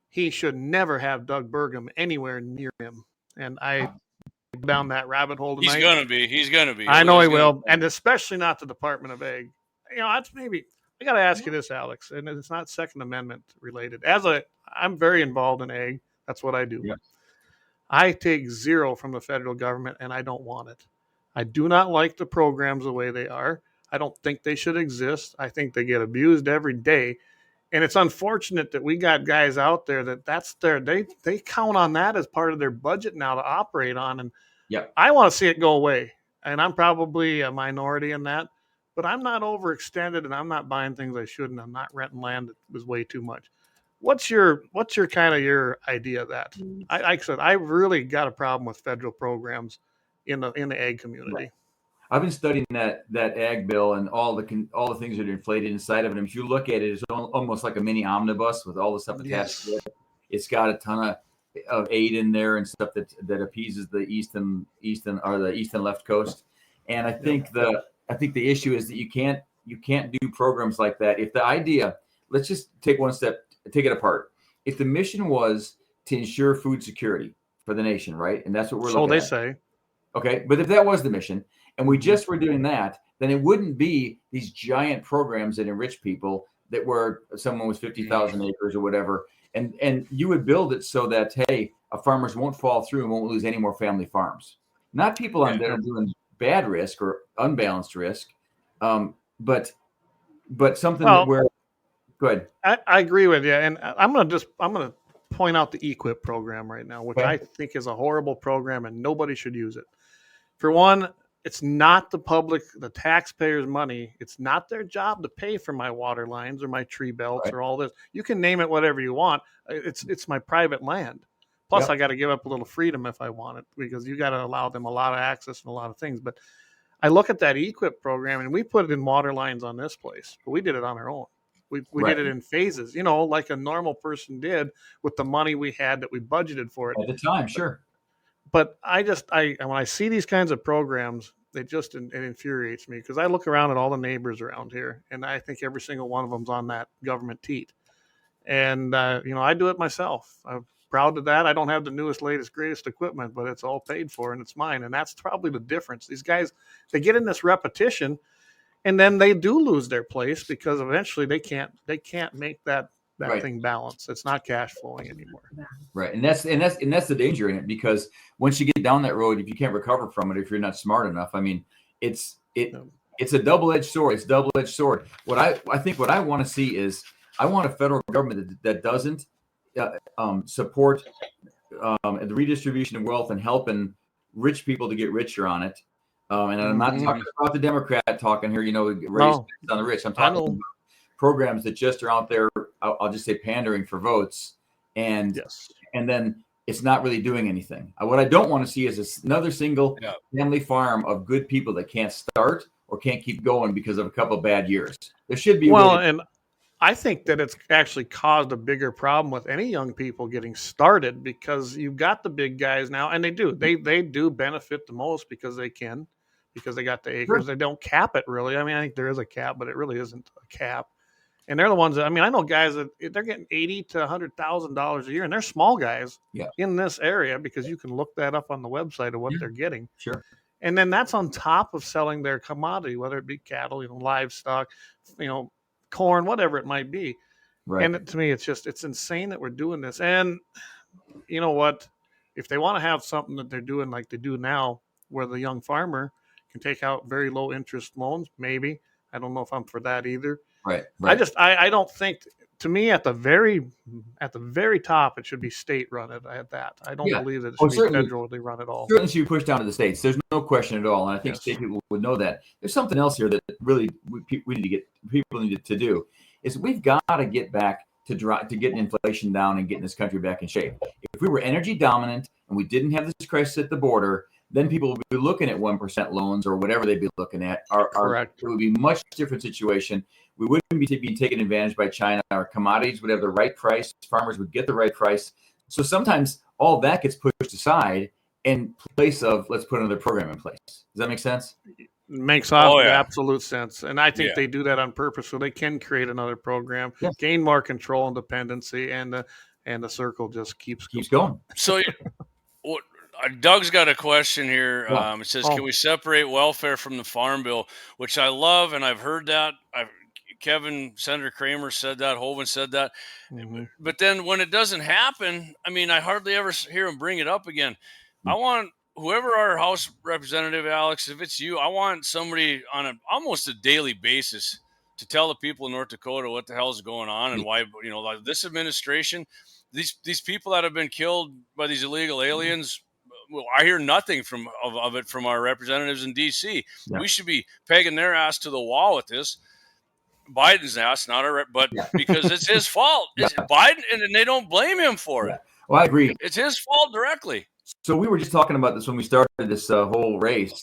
He should never have Doug Burgum anywhere near him. And I down that rabbit hole tonight. He's gonna be. I know he He's gonna- will, and especially not the Department of Ag. That's maybe. I got to ask you this, Alex, and it's not Second Amendment related. I'm very involved in ag. That's what I do. Yeah. I take zero from the federal government, and I don't want it. I do not like the programs the way they are. I don't think they should exist. I think they get abused every day. And it's unfortunate that we got guys out there they count on that as part of their budget now to operate on. And Yep. I want to see it go away. And I'm probably a minority in that, but I'm not overextended and I'm not buying things I shouldn't. I'm not renting land that was way too much. What's your kind of your idea of that? Like I said, I really got a problem with federal programs in the ag community. Right. I've been studying that ag bill and all the things that are inflated inside of it. And if you look at it, it's almost like a mini omnibus with all the stuff attached to it. It's got a ton of aid in there and stuff that appeases the east and left coast. And I think the issue is that you can't do programs like that. If the idea, let's just take one step, take it apart. If the mission was to ensure food security for the nation, right? And that's what we're looking at. So they say. Okay, but if that was the mission, and we just were doing that, then it wouldn't be these giant programs that enrich people that were someone with 50,000 acres or whatever. And you would build it so that, hey, farmers won't fall through and won't lose any more family farms. Not people on there doing bad risk or unbalanced risk, but something where. Go ahead. I agree with you, and I'm gonna point out the EQIP program right now, which I think is a horrible program, and nobody should use it. For one, it's not the taxpayers' money. It's not their job to pay for my water lines or my tree belts or all this. You can name it whatever you want. It's my private land. Plus, I got to give up a little freedom if I want it, because you got to allow them a lot of access and a lot of things. But I look at that EQIP program, and we put it in water lines on this place, but we did it on our own. We did it in phases, like a normal person did with the money we had that we budgeted for it At the time, sure. But when I see these kinds of programs, it infuriates me, because I look around at all the neighbors around here, and I think every single one of them's on that government teat. And, I do it myself. I'm proud of that. I don't have the newest, latest, greatest equipment, but it's all paid for and it's mine. And that's probably the difference. These guys, they get in this repetition, and then they do lose their place, because eventually they can't make that thing balance. It's not cash flowing anymore. Right. And that's the danger in it, because once you get down that road, if you can't recover from it, if you're not smart enough, I mean, it's a double-edged sword. It's a double-edged sword. What I want to see is, I want a federal government that doesn't support the redistribution of wealth and helping rich people to get richer on it. And I'm not talking about the Democrat talking here, raise on the rich. I'm talking about programs that just are out there, I'll just say, pandering for votes, and then it's not really doing anything. What I don't want to see is another single family farm of good people that can't start or can't keep going because of a couple of bad years. There should be and I think that it's actually caused a bigger problem with any young people getting started, because you've got the big guys now, and they do benefit the most because they got the acres. Sure. They don't cap it really. I mean, I think there is a cap, but it really isn't a cap. And they're the ones that, I know guys that they're getting $80,000 to $100,000 a year, and they're small guys in this area, because you can look that up on the website of what they're getting. Sure. And then that's on top of selling their commodity, whether it be cattle, livestock, corn, whatever it might be. Right. And to me, it's insane that we're doing this. And you know what? If they want to have something that they're doing like they do now, where the young farmer can take out very low interest loans, maybe. I don't know if I'm for that either. Right. I don't think, to me, at the very top, it should be state run at that. I don't believe that it should be federally run at all. Certainly should be pushed down to the states. There's no question at all. And I think state people would know that. There's something else here that really we need to do, is we've got to get back to getting inflation down and getting this country back in shape. If we were energy dominant and we didn't have this crisis at the border, then people would be looking at 1% loans or whatever they'd be looking at. Correct. It would be a much different situation. We wouldn't be being taken advantage by China. Our commodities would have the right price. Farmers would get the right price. So sometimes all that gets pushed aside in place of, let's put another program in place. Does that make sense? It makes absolute sense. And I think they do that on purpose, so they can create another program, gain more control and dependency, and the circle just keeps going. So Doug's got a question here. Yeah. It says, "Can we separate welfare from the farm bill?" Which I love, and I've heard that. Senator Kramer said that. Hovind said that. But then when it doesn't happen, I mean, I hardly ever hear him bring it up again. I want whoever our House representative, Alex, if it's you, I want somebody on almost a daily basis to tell the people in North Dakota what the hell is going on and why, like this administration, these people that have been killed by these illegal aliens. Well, I hear nothing of it from our representatives in D.C. Yeah. We should be pegging their ass to the wall with this. Biden's ass, not our, but because it's his fault. It's Biden, and they don't blame him for it. Well, I agree. It's his fault directly. So we were just talking about this when we started this whole race.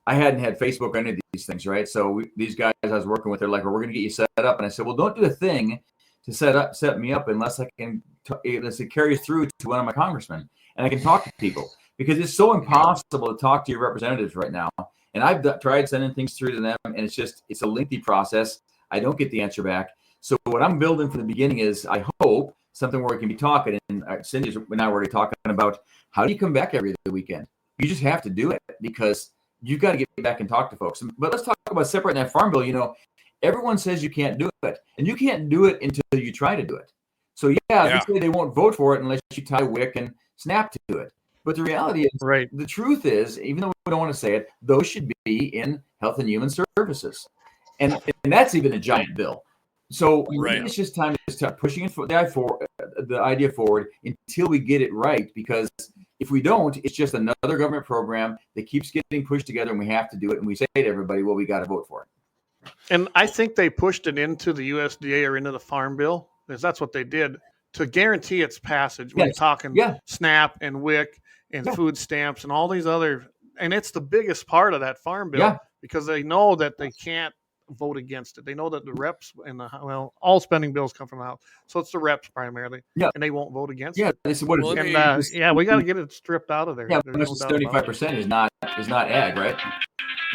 I hadn't had Facebook or any of these things, right? So these guys I was working with, they're like, well, we're going to get you set up. And I said, well, don't do a thing to set me up unless I can, unless it carries through to one of my congressmen and I can talk to people. Because it's so impossible to talk to your representatives right now. And I've tried sending things through to them, and it's a lengthy process. I don't get the answer back. So what I'm building from the beginning is, I hope, something where we can be talking. And Cindy's now already talking about how do you come back every other weekend? You just have to do it because you've got to get back and talk to folks. But let's talk about separating that farm bill. Everyone says you can't do it, and you can't do it until you try to do it. So they say they won't vote for it unless you tie Wick and Snap to it. But the reality is, the truth is, even though we don't want to say it, those should be in Health and Human Services. And that's even a giant bill. So it's just time to start pushing the idea forward until we get it right. Because if we don't, it's just another government program that keeps getting pushed together, and we have to do it. And we say to everybody, well, we got to vote for it. And I think they pushed it into the USDA or into the Farm Bill, because that's what they did to guarantee its passage. We're talking SNAP and WIC and food stamps and all these other, and it's the biggest part of that Farm Bill because they know that they can't vote against it. They know that the reps and all spending bills come from the House, so it's the reps primarily, and they won't vote against it. They said, what we got to get it stripped out of there. Yeah, 75% is not ag, right?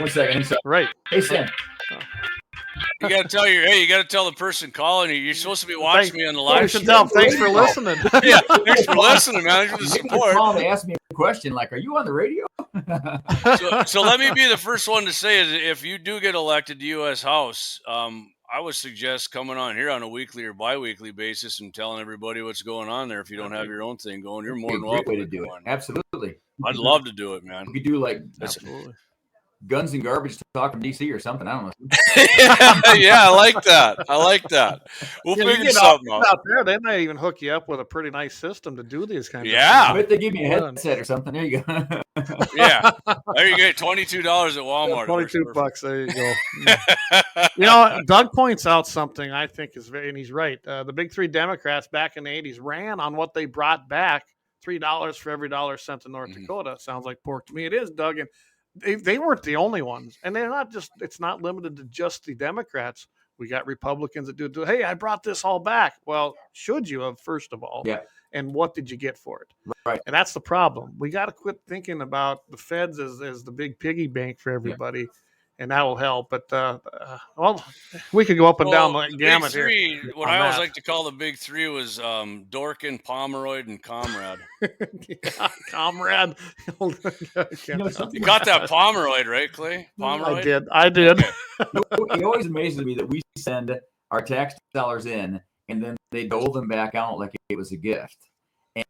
1 second. Right. Hey, Sam. You got to tell the person calling you. You're supposed to be watching me on the live stream. Thanks for listening. Thanks for listening, man. For the support. They asked me a question like, "Are you on the radio?" so let me be the first one to say is, if you do get elected to U.S. House, I would suggest coming on here on a weekly or bi-weekly basis and telling everybody what's going on there. If you don't have your own thing going, you're more than welcome to do it. Absolutely, I'd love to do it, man. We could do like Guns and Garbage talk from DC or something. I don't know. I like that. We'll figure something out there. They might even hook you up with a pretty nice system to do these kinds of things. I bet they give you a headset or something. There you go. There you go. $22 at Walmart. $22. There you go. Doug points out something I think is and he's right. The big three Democrats back in the 80s ran on what they brought back, $3 for every dollar sent to North Dakota. Sounds like pork to me. It is, Doug. And they weren't the only ones, and they're not just. It's not limited to just the Democrats. We got Republicans that do. Hey, I brought this all back. Well, should you have, first of all? Yeah. And what did you get for it? Right. And that's the problem. We got to quit thinking about the feds as the big piggy bank for everybody, and that will help. But we could go up and down the gamut here. What I always like to call the big three was Dorkin, Pomeroy, and Comrade. Comrade. You got that Pomeroy, right, Clay? Pomeroy? I did. It always amazes me that we send our tax dollars in, and then they dole them back out like it was a gift.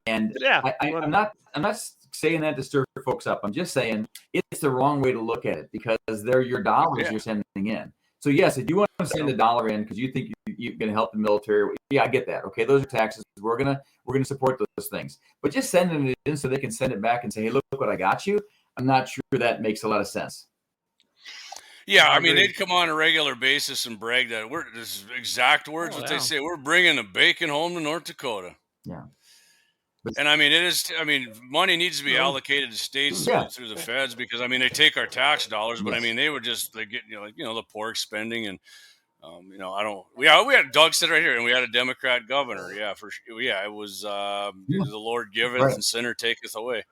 And I'm not saying that to stir folks up. I'm just saying it's the wrong way to look at it because they're your dollars you're sending in. So yes, if you want to send a dollar in because you think you're going to help the military, I get that. Okay, those are taxes. We're gonna support those things. But just sending it in so they can send it back and say, hey, look what I got you. I'm not sure that makes a lot of sense. Yeah, I mean, they'd come on a regular basis and brag that this is exact words they say. We're bringing the bacon home to North Dakota. Yeah. And I mean, money needs to be allocated to states through the feds because I mean they take our tax dollars, but I mean they get the pork spending and we had Doug sit right here and we had a Democrat governor. Yeah, for sure. Yeah, it was the Lord giveth and sinner taketh away.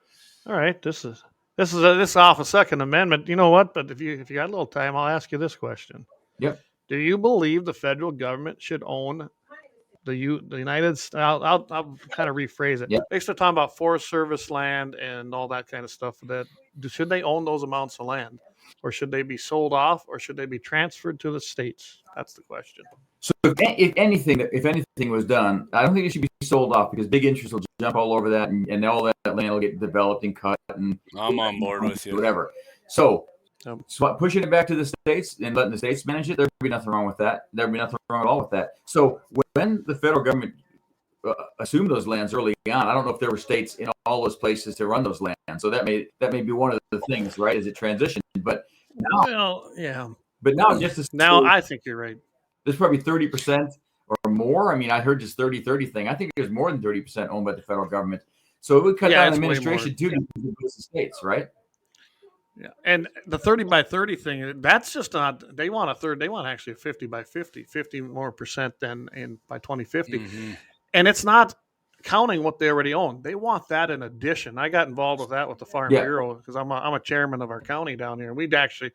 All right, this is off a Second Amendment. You know what? But if you got a little time, I'll ask you this question. Yep. Do you believe the federal government should own the United. I'll kind of rephrase it. Yeah. They start talking about Forest Service land and all that kind of stuff. Should they own those amounts of land, or should they be sold off, or should they be transferred to the states? That's the question. So if anything was done, I don't think it should be sold off because big interests will jump all over that, and all that land will get developed and cut. And I'm on board with you. Whatever. So pushing it back to the states and letting the states manage it, there'd be nothing wrong with that. There'd be nothing wrong at all with that. So when the federal government assumed those lands early on, I don't know if there were states in all those places to run those lands. So that may be one of the things, right, as it transitioned. But now, well, yeah. But now, I think you're right. There's probably 30% or more. I mean, I heard this 30-30 thing. I think there's more than 30% owned by the federal government. So it would cut down administration too, because it goes to states, right? Yeah, and the 30 by 30 thing, that's just not, they want a third, they want actually a 50 by 50 more percent than by 2050. Mm-hmm. And it's not counting what they already own. They want that in addition. I got involved with that with the Farm Bureau because I'm a chairman of our county down here. We'd actually,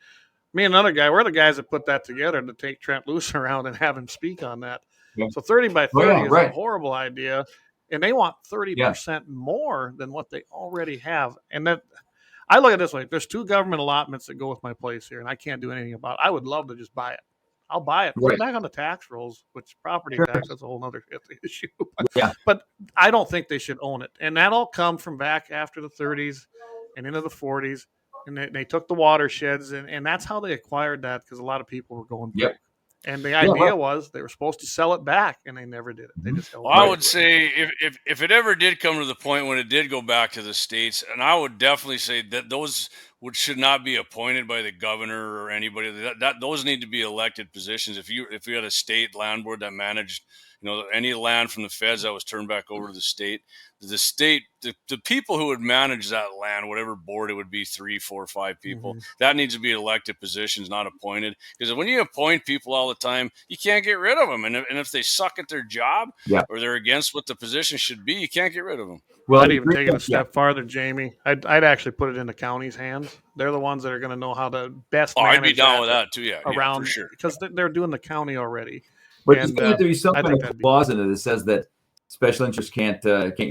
me and another guy, we're the guys that put that together to take Trent Loose around and have him speak on that. Yeah. So 30 by 30 is a horrible idea. And they want 30% more than what they already have. And that, I look at it this way. There's 2 government allotments that go with my place here, and I can't do anything about it. I would love to just buy it. I'll buy it. Put it back on the tax rolls, which property tax, that's a whole other issue. But I don't think they should own it. And that'll come from back after the 30s and into the 40s. And they took the watersheds, and that's how they acquired that, because a lot of people were going broke. And the idea was they were supposed to sell it back, and they never did it. They just held it. I would say if it ever did come to the point when it did go back to the states, and I would definitely say that those should not be appointed by the governor or anybody. That those need to be elected positions. If you had a state land board that managed, any land from the feds that was turned back over to the state, the people who would manage that land, whatever board it would be, 3, 4, 5 people, that needs to be elected positions, not appointed. Because when you appoint people all the time, you can't get rid of them. And if they suck at their job or they're against what the position should be, you can't get rid of them. Well, I'd even take it a step farther, Jamie. I'd actually put it in the county's hands. They're the ones that are going to know how to best manage I'd be down with that too, around, for sure. Because they're doing the county already. But there's going to have to be some kind of clause in it that says that special interests can't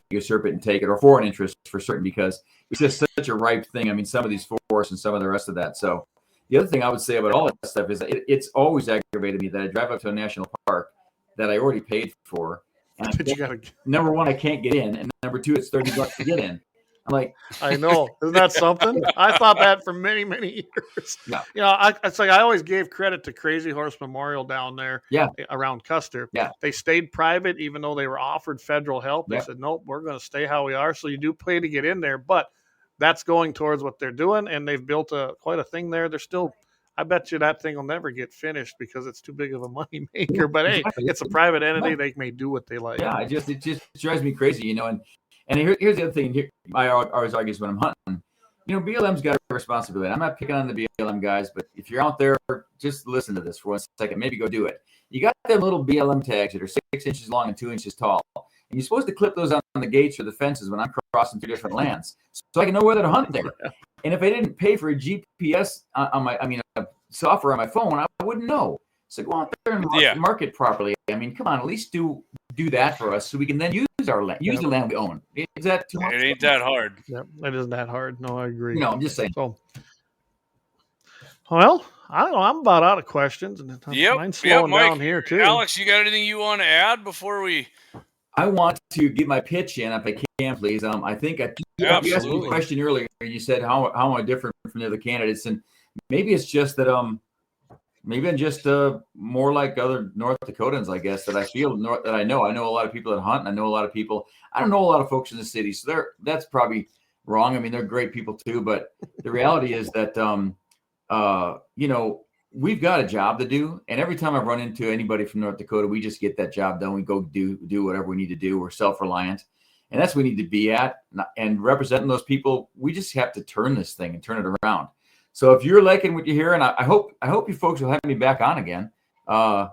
usurp it and take it, or foreign interests for certain, because it's just such a ripe thing. I mean, some of these forests and some of the rest of that. So the other thing I would say about all that stuff is that it's always aggravated me that I drive up to a national park that I already paid for. And number one, I can't get in, and number two, it's $30 to get in. I'm like, I know, isn't that something? I thought that for many, many years. Yeah. It's like I always gave credit to Crazy Horse Memorial down there. Around Custer. Yeah. They stayed private, even though they were offered federal help. They said, nope, we're going to stay how we are. So you do pay to get in there, but that's going towards what they're doing, and they've built quite a thing there. They're still. I bet you that thing will never get finished because it's too big of a money maker. But hey, it's a private entity; they may do what they like. Yeah, it just drives me crazy, And here's the other thing. Here, I always argue when I'm hunting. BLM's got a responsibility. I'm not picking on the BLM guys, but if you're out there, just listen to this for 1 second. Maybe go do it. You got them little BLM tags that are 6 inches long and 2 inches tall, and you're supposed to clip those on the gates or the fences when I'm crossing 2 different lands, so I can know whether to hunt there. And if I didn't pay for a GPS software on my phone, I wouldn't know. So go out there and market properly. I mean, come on, at least do that for us so we can then use our land, use the land we own. Is that too much? It ain't that hard. Yep, it isn't that hard. No, I agree. I'm just saying. So, well, I don't know. I'm about out of questions, and mine's slowing down here too. Alex, you got anything you want to add before we? I want to get my pitch in, if I can, please. I think you asked me a question earlier. You said how am I different from the other candidates, and maybe it's just that maybe I'm just more like other North Dakotans, I guess, that I feel that I know. I know a lot of people that hunt, and I know a lot of people. I don't know a lot of folks in the city, so that's probably wrong. I mean, they're great people too, but the reality is that we've got a job to do, and every time I run into anybody from North Dakota, we just get that job done. We go do whatever we need to do. We're self-reliant, and that's what we need to be at. And representing those people, we just have to turn this thing and turn it around. So if you're liking what you hear, and I hope you folks will have me back on again. Go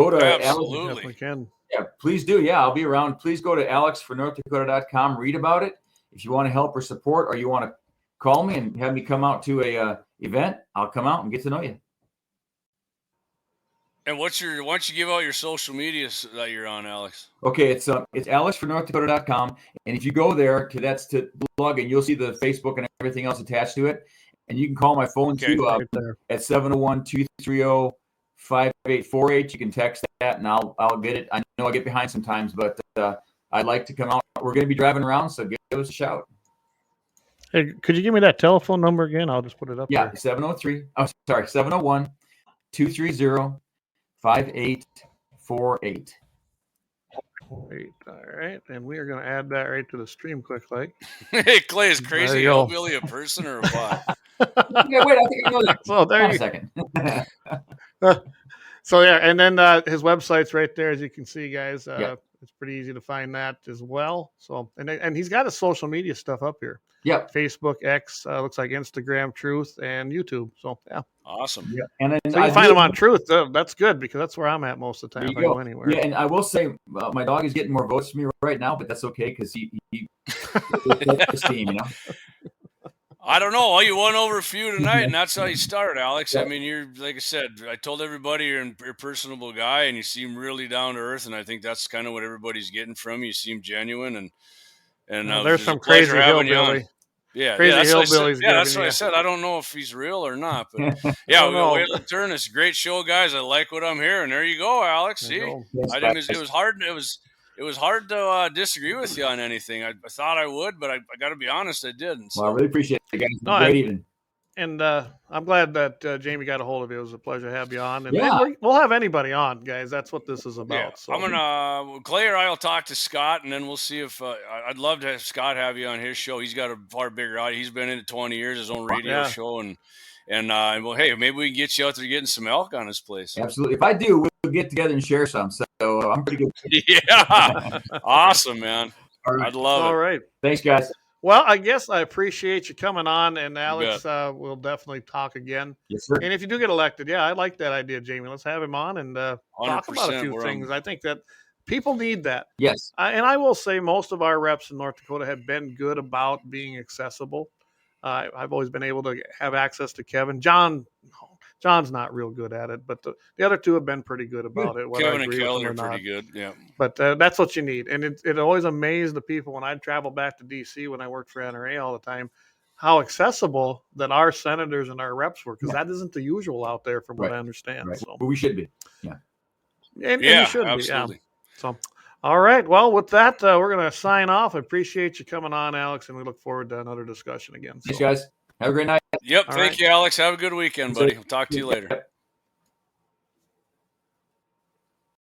to Absolutely. Alex. Can. Yeah, please do. Yeah, I'll be around. Please go to alexfornorthdakota.com. Read about it. If you want to help or support, or you want to call me and have me come out to a event, I'll come out and get to know you. And why don't you give out your social media that you're on, Alex? Okay, it's alexfornorthdakota.com, and if you go there to plug in, you'll see the Facebook and everything else attached to it, and you can call my phone too Right there. at 701-230-5848. You can text that, and I'll get it. I know I get behind sometimes, but I'd like to come out. We're going to be driving around, so give us a shout. Hey, could you give me that telephone number again? I'll just put it up Yeah, there. 701-230-5848. Wait, all right, and we are going to add that right to the stream quick, like. Hey, Clay is crazy. There you go. Hillbilly a person or a bot? Yeah, wait, I think I know that. So there Hold you on a second. So yeah, and then his website's right there, as you can see, guys. Yeah. It's pretty easy to find that as well. So and he's got his social media stuff up here. Yep. Facebook, X, looks like Instagram, Truth, and YouTube. So yeah. Awesome. Yeah. And then So you can find him on Truth. That's good because that's where I'm at most of the time if I go anywhere. Yeah, and I will say my dog is getting more votes from me right now, but that's okay because he esteem, you know. I don't know. Well, you won over a few tonight, and that's how you start, Alex. I mean, you're like I said. I told everybody you're a personable guy, and you seem really down to earth, and I think that's kind of what everybody's getting from you. You seem genuine, and there's some crazy hillbilly. Yeah, crazy that's hillbillies. Yeah, that's what I said. I don't know if he's real or not, but yeah, Whale of Turn is a great show, guys. I like what I'm hearing. There you go, Alex. See, I think it was hard. It was hard to disagree with you on anything. I thought I would, but I got to be honest, I didn't. So. Well, I really appreciate it, guys. Great evening. And I'm glad that Jamie got a hold of you. It was a pleasure to have you on. And Yeah. we'll have anybody on, guys. That's what this is about. Yeah. So. I'm gonna Clay or I will talk to Scott, and then we'll see if I'd love to have Scott have you on his show. He's got a far bigger audience. He's been in it 20 years, his own radio show, and well, hey, maybe we can get you out there getting some elk on his place. Absolutely. If I do, we'll get together and share some. So I'm pretty good. Yeah. Awesome, man. Right. I'd love it. All right. Thanks, guys. Well, I guess I appreciate you coming on, and Alex, we'll definitely talk again. Yes, sir. And if you do get elected, I like that idea, Jamie. Let's have him on and talk about a few things. I think that people need that. Yes. And I will say most of our reps in North Dakota have been good about being accessible. I've always been able to have access to Kevin. John's not real good at it, but the other two have been pretty good about it. Kevin and Kelly are pretty good, yeah. But that's what you need. And it always amazed the people when I'd travel back to D.C. when I worked for NRA all the time, how accessible that our senators and our reps were, because that isn't the usual out there from what I understand. Right. So. Well, we should be. Yeah. And you should absolutely. be. Yeah. So, all right. Well, with that, we're going to sign off. I appreciate you coming on, Alex, and we look forward to another discussion again. Thanks, guys. Have a great night. Yep. All Thank you, Alex. Have a good weekend, buddy. We'll talk to you later.